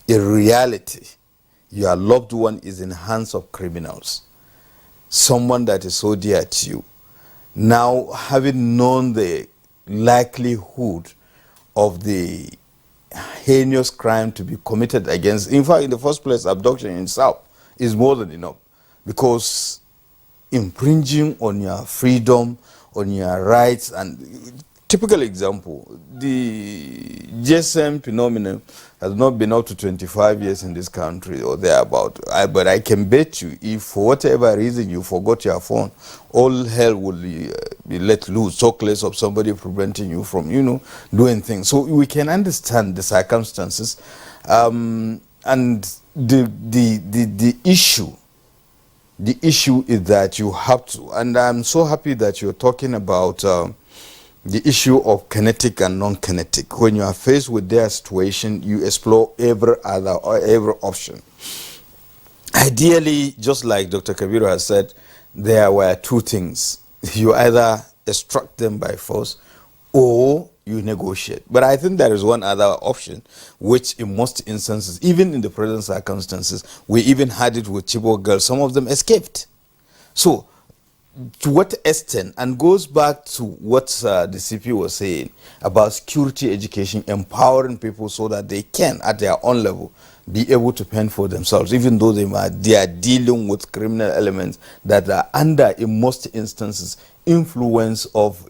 a reality, your loved one is in the hands of criminals, someone that is so dear to you, now having known the likelihood of the heinous crime to be committed against, in fact, in the first place, abduction in itself is more than enough, because infringing on your freedom, on your rights, and typical example, the GSM phenomenon has not been up to 25 years in this country or thereabout. But I can bet you, if for whatever reason you forgot your phone, all hell will be let loose, talk less of somebody preventing you from, doing things. So we can understand the circumstances. And the issue is that you have to, and I'm so happy that you're talking about the issue of kinetic and non-kinetic. When you are faced with their situation, you explore every option. Ideally, just like Dr. Kabiru has said, there were two things. you either extract them by force or you negotiate. But I think there is one other option, which in most instances, even in the present circumstances, we even had it with Chibok girls, some of them escaped. So, to what extent, and goes back to what the CP was saying about security education, empowering people so that they can, at their own level, be able to fend for themselves, even though they are dealing with criminal elements that are under, in most instances, influence of,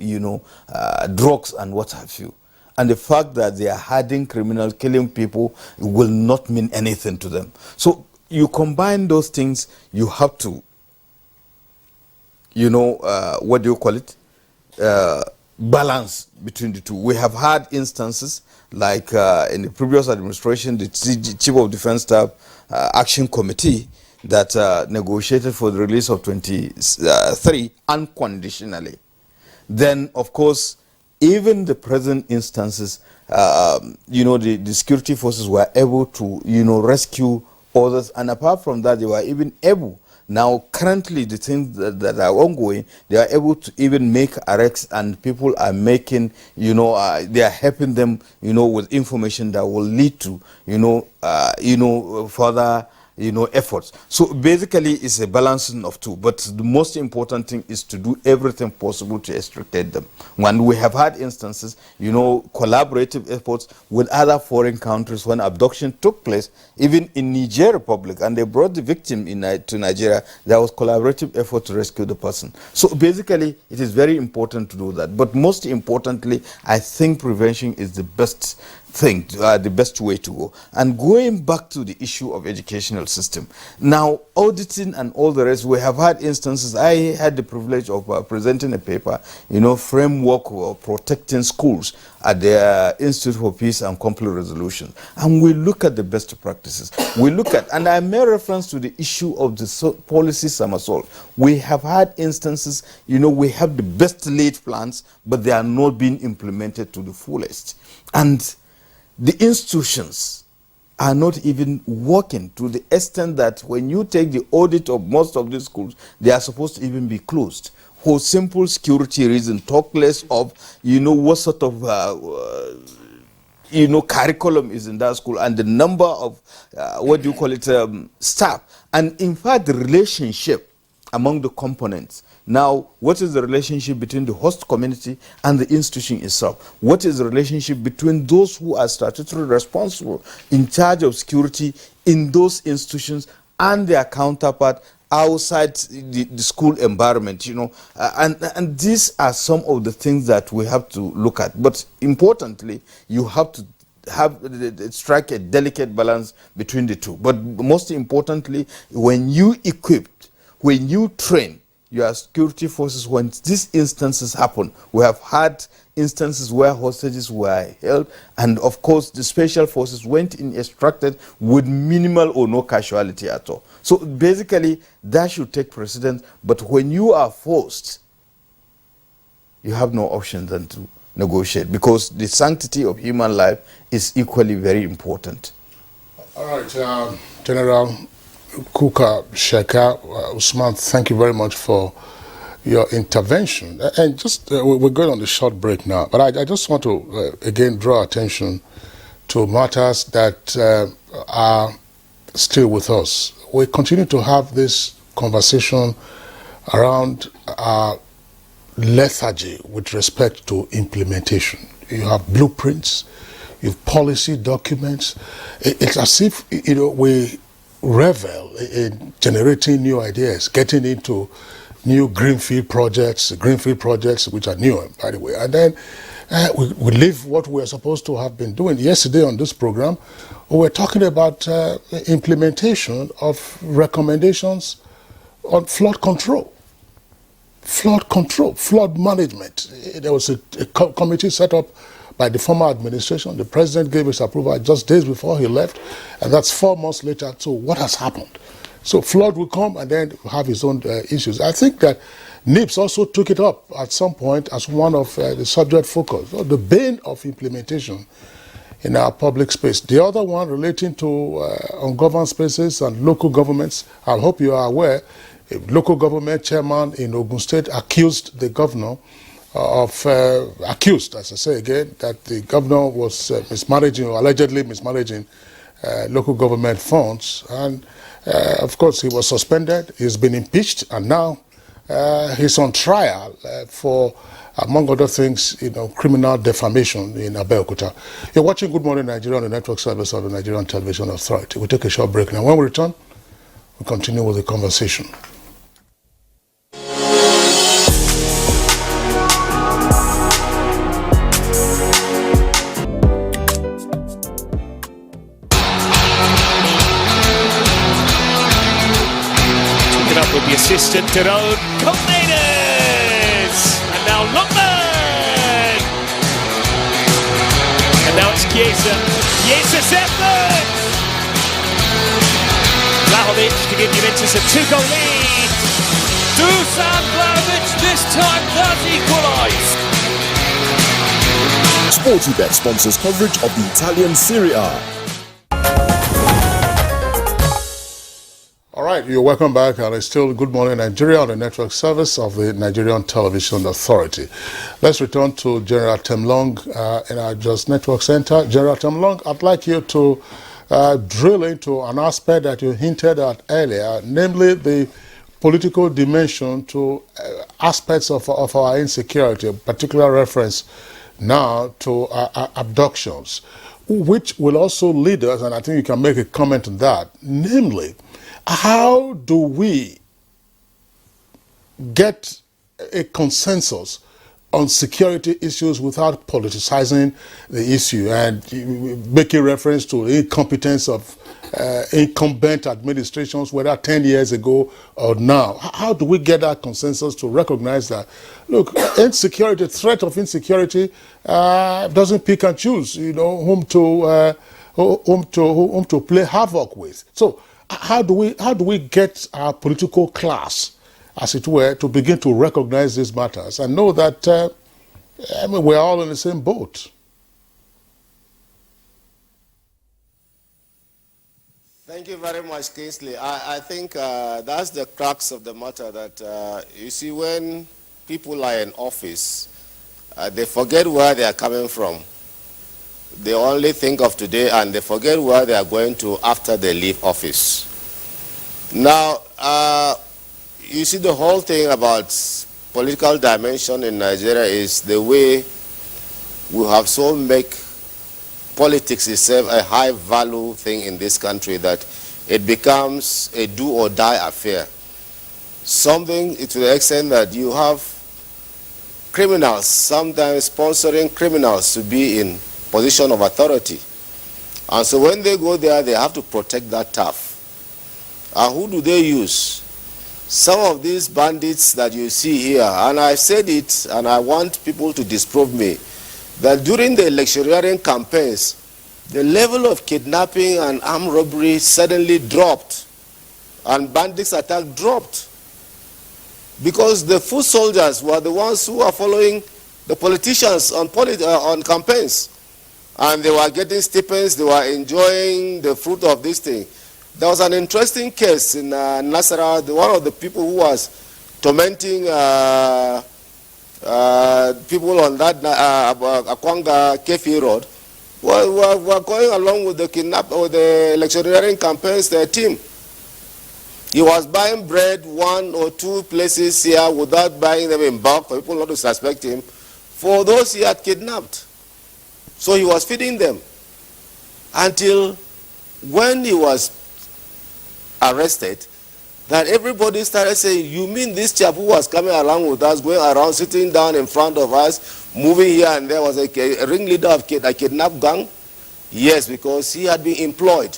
drugs and what have you. And the fact that they are hardened criminals, killing people, will not mean anything to them. So you combine those things, you have to, what do you call it? Balance between the two. We have had instances like in the previous administration, the Chief of Defense Staff Action Committee that negotiated for the release of 23 unconditionally. Then, of course, even the present instances, the security forces were able to, rescue others. And apart from that, they were even able. Now, currently, the things that are ongoing, they are able to even make arrests, and people are making, they are helping them, with information that will lead to, further, efforts. So basically, it's a balancing of two. But the most important thing is to do everything possible to extricate them. When we have had instances, collaborative efforts with other foreign countries when abduction took place, even in Niger Republic, and they brought the victim to Nigeria, there was collaborative effort to rescue the person. So basically, it is very important to do that. But most importantly, I think prevention is the best thing, the best way to go. And going back to the issue of educational system, now auditing and all the rest, we have had instances. I had the privilege of presenting a paper, framework for protecting schools at the Institute for Peace and Conflict Resolution. And we look at the best practices. We look at, and I made reference to the issue of the policy somersault. We have had instances, we have the best laid plans, but they are not being implemented to the fullest. And the institutions are not even working to the extent that when you take the audit of most of these schools, they are supposed to even be closed. For simple security reasons, talk less of, what sort of, curriculum is in that school and the number of, staff. And in fact, the relationship among the components. Now, what is the relationship between the host community and the institution itself? What is the relationship between those who are statutorily responsible in charge of security in those institutions and their counterpart outside the school environment, and these are some of the things that we have to look at. But importantly, you have to strike a delicate balance between the two. But most importantly, when you equip, when you train your security forces, when these instances happen, we have had instances where hostages were held, and of course the special forces went in extracted with minimal or no casualty at all. So basically that should take precedence. But when you are forced, you have no option than to negotiate, because the sanctity of human life is equally very important. All right, General Kuka Sheka Usman, thank you very much for your intervention. And just we're going on the short break now, but I just want to again draw attention to matters that are still with us. We continue to have this conversation around lethargy with respect to implementation. You have blueprints, you have policy documents. It's as if we revel in generating new ideas, getting into new greenfield projects which are new, by the way. And then we leave what we're supposed to have been doing. Yesterday on this program, we were talking about implementation of recommendations on flood control, flood management. There was a committee set up by the former administration. The president gave his approval just days before he left, and that's 4 months later. So what has happened? So flood will come and then have its own issues. I think that NIPS also took it up at some point as one of the subject focus, the bane of implementation in our public space. The other one relating to ungoverned spaces and local governments, I hope you are aware, A local government chairman in Ogun State accused the governor accused, as I say again, that the governor was mismanaging or allegedly mismanaging local government funds. And of course, he was suspended, he's been impeached, and now he's on trial for, among other things, criminal defamation in Abeokuta. You're watching Good Morning Nigeria on the network service of the Nigerian Television Authority. We'll take a short break now. When we return, we'll continue with the conversation. With the assistant Daron Colmaines, and now Longman, and now it's Chiesa's effort, Vlahovic to give Juventus a 2-goal lead. Dusan Vlahovic this time does equalise. Sportybet sponsors coverage of the Italian Serie A. All right, you're welcome back, and it's still Good Morning Nigeria on the network service of the Nigerian Television Authority. Let's return to General Temlong in our Just Network Center. General Temlong, I'd like you to drill into an aspect that you hinted at earlier, namely the political dimension to aspects of our insecurity, a particular reference now to abductions, which will also lead us, and I think you can make a comment on that, namely, how do we get a consensus on security issues without politicizing the issue and making reference to the incompetence of incumbent administrations, whether 10 years ago or now? How do we get that consensus to recognize that, look, insecurity, threat of insecurity doesn't pick and choose, whom to play havoc with? So how do we get our political class, as it were, to begin to recognize these matters and know that we're all in the same boat? Thank you very much, Kingsley. I think that's the crux of the matter, that you see, when people are in office, they forget where they are coming from. They only think of today, and they forget where they are going to after they leave office. Now, you see, the whole thing about political dimension in Nigeria is the way we have so make politics itself a high-value thing in this country, that it becomes a do-or-die affair. Something to the extent that you have criminals sometimes sponsoring criminals to be in position of authority. And so when they go there, they have to protect that turf. And who do they use? Some of these bandits that you see here, and I said it, and I want people to disprove me, that during the electioneering campaigns, the level of kidnapping and armed robbery suddenly dropped, and bandits attack dropped, because the foot soldiers were the ones who are following the politicians on campaigns, and they were getting stipends, they were enjoying the fruit of this thing. There was an interesting case in Nasarawa. One of the people who was tormenting people on that Akwanga Kefi Road were going along with the the electioneering campaigns, their team. He was buying bread 1 or 2 places here without buying them in bulk for people not to suspect him, for those he had kidnapped. So he was feeding them until when he was arrested, that everybody started saying, you mean this chap who was coming along with us, going around, sitting down in front of us, moving here and there, was a ringleader of a kidnapped gang? Yes, because he had been employed.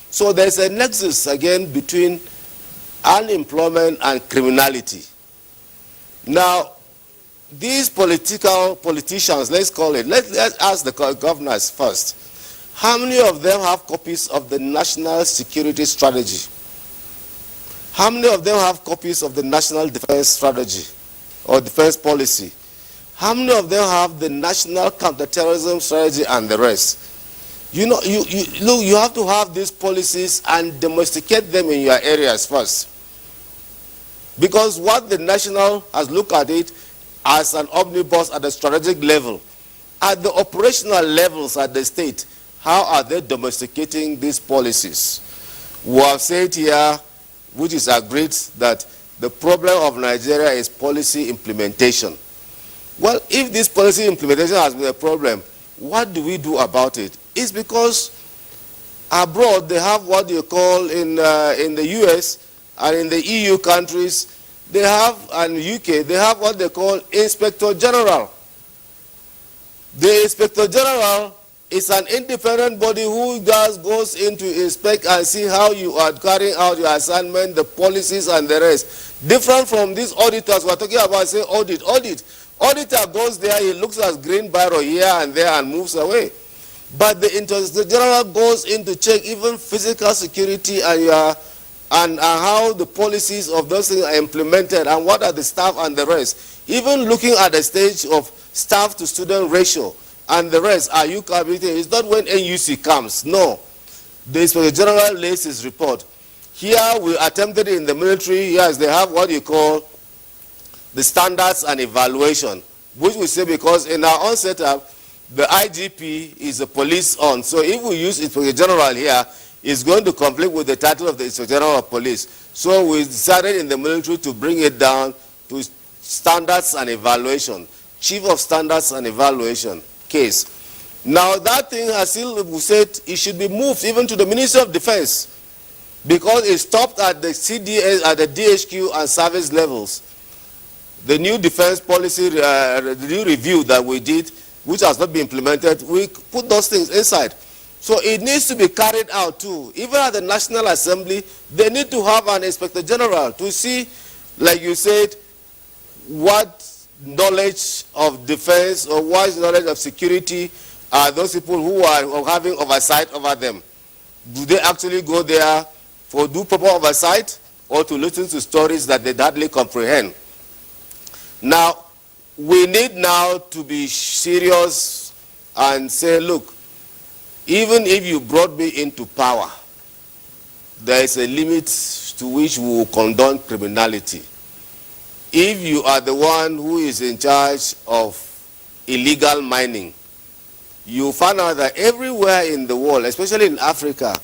So there's a nexus again between unemployment and criminality. Now, these politicians, let's call it, let's ask the governors first. How many of them have copies of the national security strategy? How many of them have copies of the national defense strategy or defense policy? How many of them have the national counterterrorism strategy and the rest? You know, look, you have to have these policies and domesticate them in your areas first. Because what the national has looked at it as an omnibus at the strategic level. At the operational levels at the state, how are they domesticating these policies? We have said here, which is agreed, that the problem of Nigeria is policy implementation. Well, if this policy implementation has been a problem, what do we do about it? It's because abroad they have what you call in the US and in the EU countries, they have, and UK, they have what they call Inspector General. The Inspector General is an independent body who just goes in to inspect and see how you are carrying out your assignment, the policies and the rest. Different from these auditors we're talking about, say audit. Auditor goes there, he looks at green biro here and there and moves away. But the Inspector General goes in to check even physical security and how the policies of those things are implemented and what are the staff and the rest. Even looking at the stage of staff to student ratio and the rest, are you cooperating? It's not when NUC comes, no. The Inspector General lays his report. Here we attempted in the military, yes, they have what you call the standards and evaluation, which we say because in our own setup, the IGP is a police on. So if we use Inspector General here, it's going to conflict with the title of the Inspector General of Police. So we decided in the military to bring it down to standards and evaluation, Chief of Standards and Evaluation case. Now that thing has still, we said it should be moved even to the Ministry of Defense because it stopped at the CDS, at the DHQ and service levels. The new defense policy, the new review that we did, which has not been implemented, we put those things inside. So it needs to be carried out too. Even at the National Assembly, they need to have an Inspector General to see, like you said, what knowledge of defense or what knowledge of security are those people who are having oversight over them. Do they actually go there for do proper oversight or to listen to stories that they hardly comprehend? Now, we need now to be serious and say, look, even if you brought me into power, there is a limit to which we will condone criminality. If you are the one who is in charge of illegal mining, you find out that everywhere in the world, especially in Africa,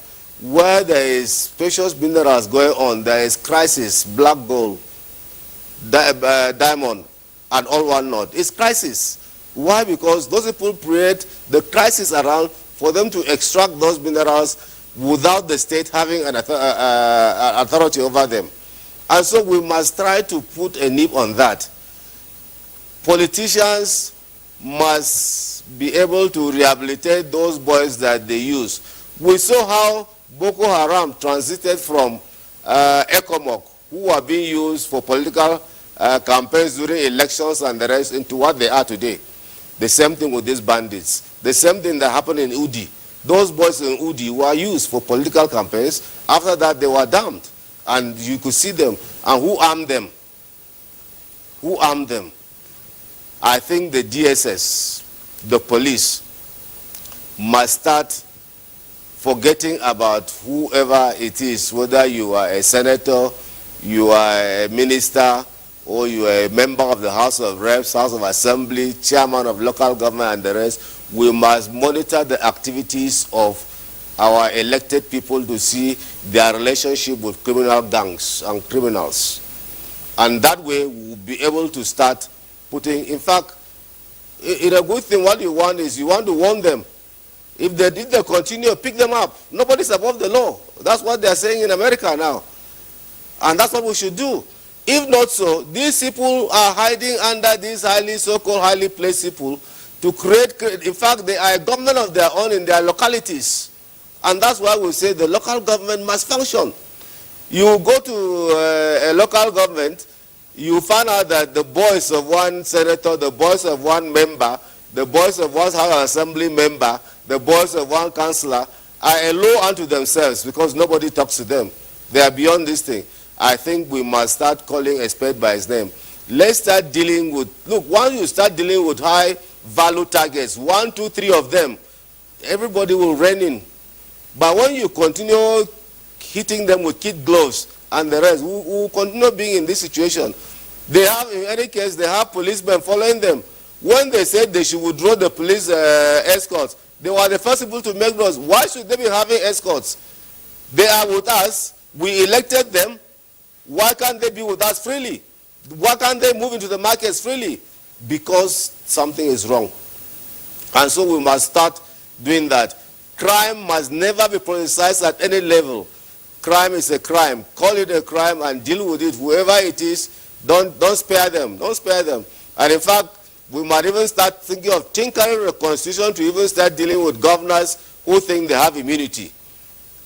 where there is precious minerals going on, there is crisis, black gold, diamond, and all whatnot. It's crisis. Why? Because those people create the crisis around for them to extract those minerals without the state having an authority over them. And so we must try to put a nip on that. Politicians must be able to rehabilitate those boys that they use. We saw how Boko Haram transited from ECOMOG, who are being used for political campaigns during elections and the rest, into what they are today. The same thing with these bandits. The same thing that happened in Udi. Those boys in Udi were used for political campaigns. After that, they were damned. And you could see them. And who armed them? Who armed them? I think the DSS, the police, must start forgetting about whoever it is, whether you are a senator, you are a minister, or you are a member of the House of Reps, House of Assembly, chairman of local government and the rest. We must monitor the activities of our elected people to see their relationship with criminal gangs and criminals. And that way we'll be able to start putting, in fact, in a good thing, what you want is you want to warn them. If they continue, pick them up. Nobody's above the law. That's what they're saying in America now. And that's what we should do. If not so, these people are hiding under these so-called highly placed people to create, in fact, they are a government of their own in their localities. And that's why we say the local government must function. You go to a local government, you find out that the boys of one senator, the boys of one member, the boys of one House Assembly member, the boys of one councillor are a law unto themselves because nobody talks to them. They are beyond this thing. I think we must start calling a spade by its name. Let's start dealing with, look, once you start dealing with high value targets, 1, 2, 3 of them, everybody will rein in. But when you continue hitting them with kid gloves and the rest who continue being in this situation. They have, in any case, they have policemen following them. When they said they should withdraw the police escorts, they were the first people to make those. Why should they be having escorts? They are with us. We elected them. Why can't they be with us freely? Why can't they move into the markets freely? Because something is wrong. And so we must start doing that. Crime must never be politicized at any level. Crime is a crime. Call it a crime and deal with it. Whoever it is, don't spare them. Don't spare them. And in fact, we might even start thinking of tinkering the constitution to even start dealing with governors who think they have immunity.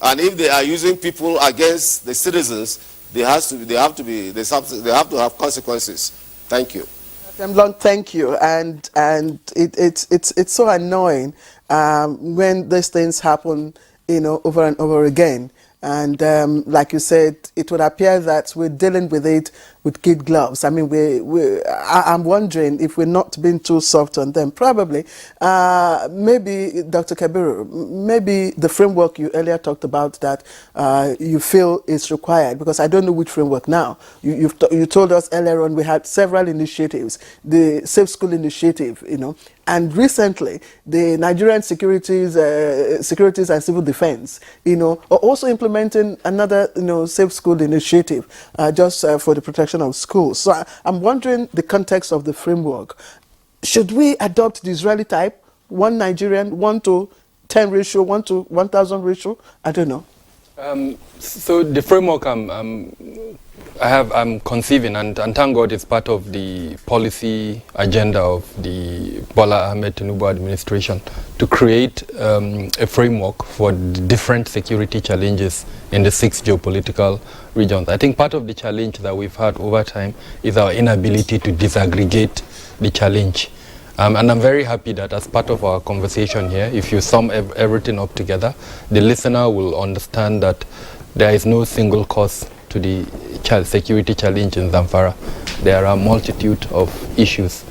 And if they are using people against the citizens, they have to have consequences. Thank you. Temblon, thank you. And it's so annoying when these things happen, over and over again. And like you said, it would appear that we're dealing with it with kid gloves. I mean, I'm wondering if we're not being too soft on them. Probably, maybe, Dr. Kabiru, maybe the framework you earlier talked about that you feel is required, because I don't know which framework now. You told us earlier on we had several initiatives, the Safe School Initiative, and recently, the Nigerian Securities and Civil Defense, are also implementing another, Safe School Initiative, just for the protection of schools. So I'm wondering the context of the framework. Should we adopt the Israeli type, 1 Nigerian, 1:10 ratio, 1:1,000 ratio? I don't know. So the framework I'm conceiving, and thank God it's part of the policy agenda of the Bola Ahmed Tinubu administration, to create a framework for the different security challenges in the 6 geopolitical regions. I think part of the challenge that we've had over time is our inability to disaggregate the challenge. And I'm very happy that as part of our conversation here, if you sum everything up together, the listener will understand that there is no single cause to the security challenge in Zamfara. There are a multitude of issues.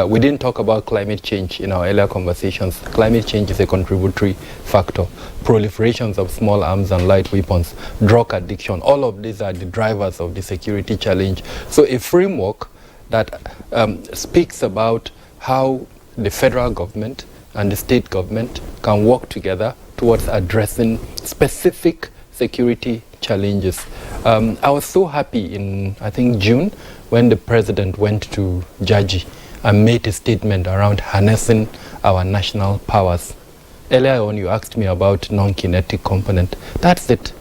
We didn't talk about climate change in our earlier conversations. Climate change is a contributory factor. Proliferations of small arms and light weapons, drug addiction, all of these are the drivers of the security challenge. So a framework that speaks about how the federal government and the state government can work together towards addressing specific security challenges. I was so happy in, I think, June, when the president went to Jaji and made a statement around harnessing our national powers. Earlier on, you asked me about non-kinetic component. That's it.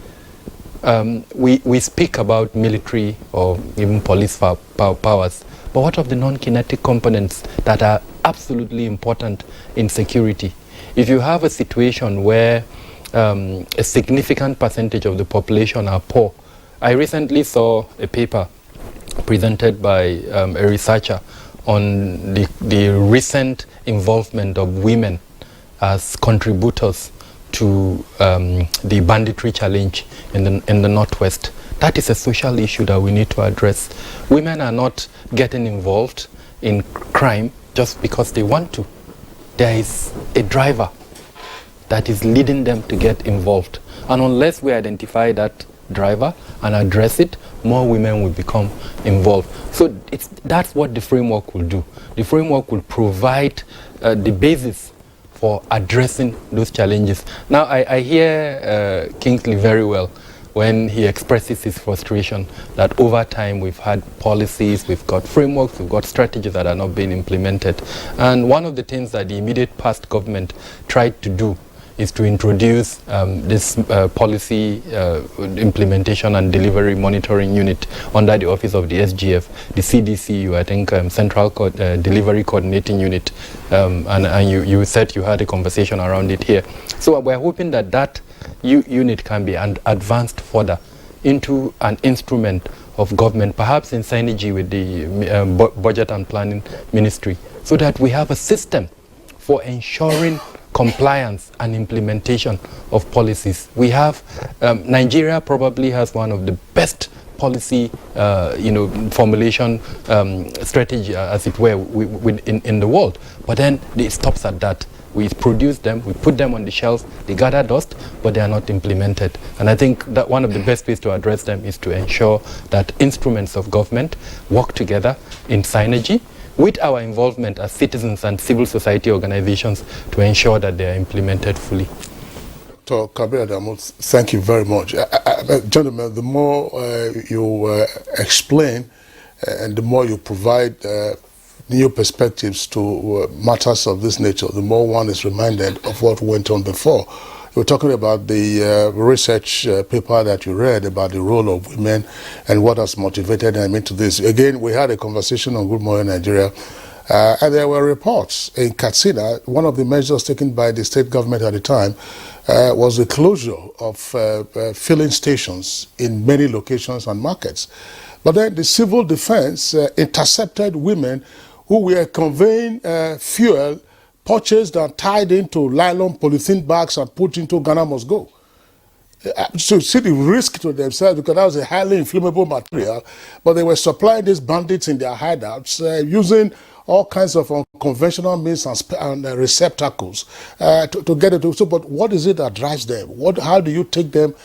We speak about military or even police powers, but what of the non-kinetic components that are absolutely important in security? If you have a situation where a significant percentage of the population are poor. I recently saw a paper presented by a researcher on the recent involvement of women as contributors to the banditry challenge in the Northwest. That is a social issue that we need to address. Women are not getting involved in crime just because they want to. There is a driver that is leading them to get involved. And unless we identify that driver and address it, more women will become involved. So that's what the framework will do. The framework will provide the basis for addressing those challenges. Now, I hear Kingsley very well when he expresses his frustration that over time we've had policies, we've got frameworks, we've got strategies that are not being implemented. And one of the things that the immediate past government tried to do is to introduce this policy implementation and delivery monitoring unit under the office of the SGF, the CDCU, I think Central Delivery Coordinating Unit, and you said you had a conversation around it here. So we're hoping that that unit can be advanced further into an instrument of government, perhaps in synergy with the Budget and Planning Ministry, so that we have a system for ensuring compliance and implementation of policies. We have, Nigeria probably has one of the best policy, formulation strategy, as it were, in the world. But then it stops at that. We produce them, we put them on the shelf, they gather dust, but they are not implemented. And I think that one of the best ways to address them is to ensure that instruments of government work together in synergy with our involvement as citizens and civil society organizations to ensure that they are implemented fully. Dr. Kabir Adamu, thank you very much. Gentlemen, the more you explain and the more you provide new perspectives to matters of this nature, the more one is reminded of what went on before. You were talking about the research paper that you read about the role of women and what has motivated them into this. Again, we had a conversation on Good Morning Nigeria, and there were reports in Katsina. One of the measures taken by the state government at the time was the closure of filling stations in many locations and markets. But then the civil defense intercepted women who were conveying fuel purchased and tied into nylon polythene bags and put into Ghana Must Go. So see the risk to themselves, because that was a highly inflammable material, but they were supplying these bandits in their hideouts using all kinds of unconventional means and receptacles to get it. So, but what is it that drives them? How do you take them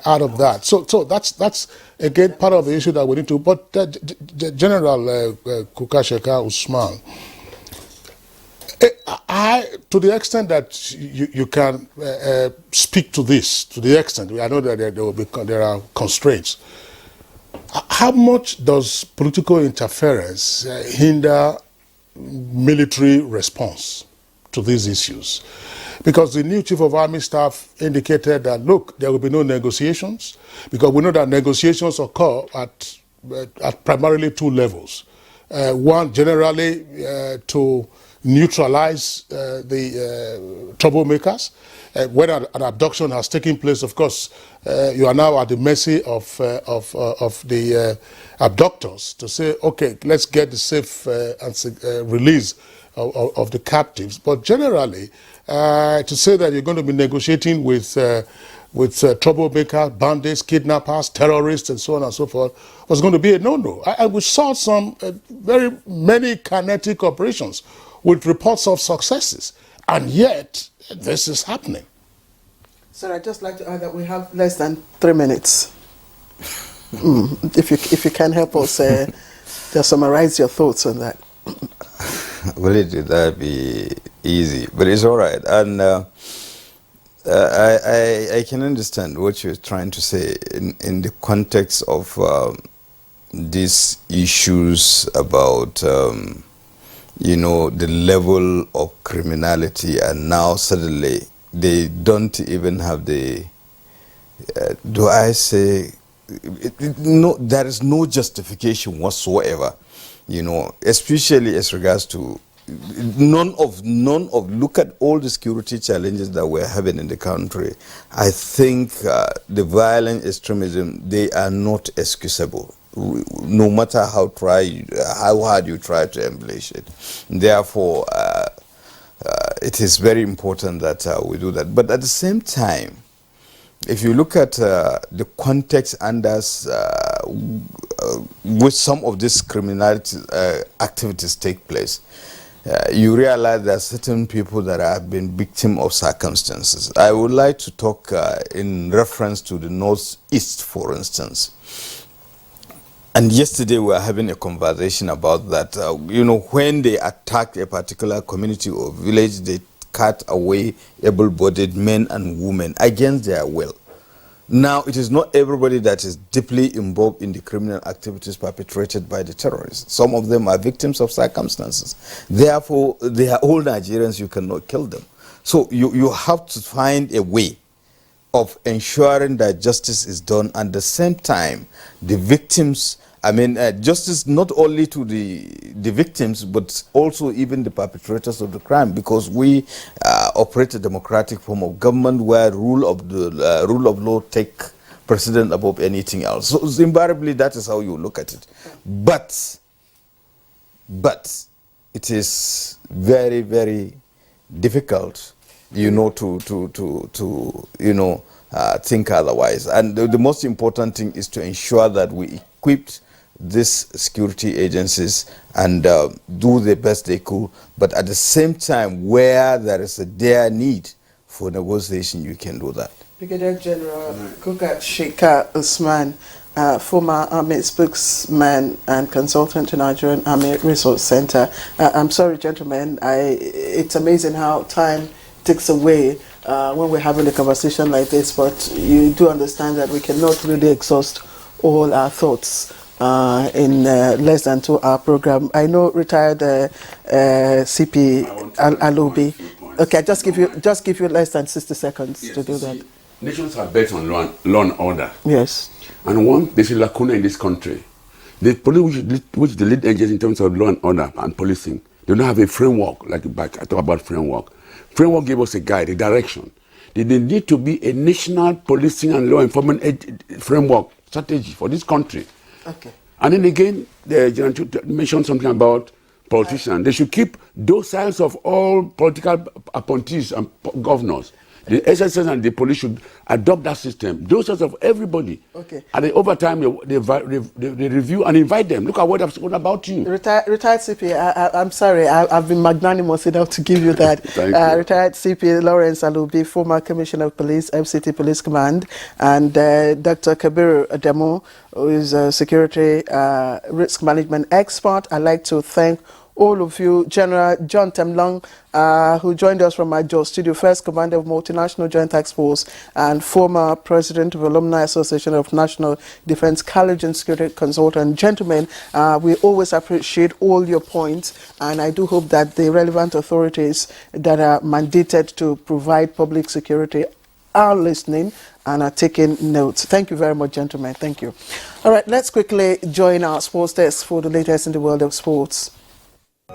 out of that? So that's again part of the issue that we need to. But General Kukasheka Usman, to the extent that you can speak to this, to the extent, I know that there are constraints. How much does political interference hinder military response to these issues? Because the new Chief of Army Staff indicated that, look, there will be no negotiations, because we know that negotiations occur at primarily two levels. One, generally to neutralize the troublemakers. When an abduction has taken place, of course, you are now at the mercy of the abductors to say, okay, let's get the safe release of the captives. But generally, to say that you're going to be negotiating with troublemakers, bandits, kidnappers, terrorists, and so on and so forth, was going to be a no-no. And we saw some very many kinetic operations with reports of successes, and yet this is happening. Sir, I'd just like to add that we have less than 3 minutes. If you can help us just summarize your thoughts on that. Will it that be easy? But it's all right. And I can understand what you're trying to say in the context of these issues about the level of criminality, and now suddenly they don't even have the there is no justification whatsoever, especially as regards to none of look at all the security challenges that we're having in the country. I think the violent extremism, they are not excusable, no matter how hard you try to embellish it. Therefore, it is very important that we do that. But at the same time, if you look at the context under which some of these criminality activities take place, you realize there are certain people that have been victim of circumstances. I would like to talk in reference to the Northeast, for instance. And yesterday we were having a conversation about that. When they attack a particular community or village, they cut away able-bodied men and women against their will. Now, it is not everybody that is deeply involved in the criminal activities perpetrated by the terrorists. Some of them are victims of circumstances. Therefore, they are all Nigerians. You cannot kill them. So you have to find a way of ensuring that justice is done, and at the same time, the victims, justice not only to the victims, but also even the perpetrators of the crime, because we operate a democratic form of government where rule of law take precedent above anything else. So invariably, that is how you look at it. But it is very, very difficult, to think otherwise. And the most important thing is to ensure that we equip these security agencies and do the best they could. But at the same time, where there is a dire need for negotiation, you can do that. Brigadier General Kuka Sheka Usman, former Army spokesman and consultant to Nigerian Army Resource Center. I'm sorry, gentlemen, it's amazing how time takes away when we're having a conversation like this, but you do understand that we cannot really exhaust all our thoughts in less than 2-hour program. I know retired CP Alubi. Okay, just give you less than 60 seconds to do that. Nations are based on law and order. Yes. And there's a lacuna in this country. The police, which the lead agents in terms of law and order and policing, they don't have a framework. Like I talk about framework. Framework gave us a guide, a direction. There need to be a national policing and law enforcement framework strategy for this country. Okay. And then again, the general mentioned something about politicians. They should keep those sides of all political appointees and governors. The SSS and the police should adopt that system. Those sorts of everybody. Okay. And then over time, they review and invite them. Look at what about you. Retired CP, I'm sorry, I've been magnanimous enough to give you that. Thank you. Retired CP Lawrence Alubi, former Commissioner of Police, FCT Police Command, and Dr. Kabiru Ademo, who is a security risk management expert. I'd like to thank all of you. General John Temlong, who joined us from my Jos studio, first commander of Multinational Joint Task Force and former president of Alumni Association of National Defense College and Security Consultant. Gentlemen, we always appreciate all your points, and I do hope that the relevant authorities that are mandated to provide public security are listening and are taking notes. Thank you very much, gentlemen. Thank you. All right, let's quickly join our sports desk for the latest in the world of sports.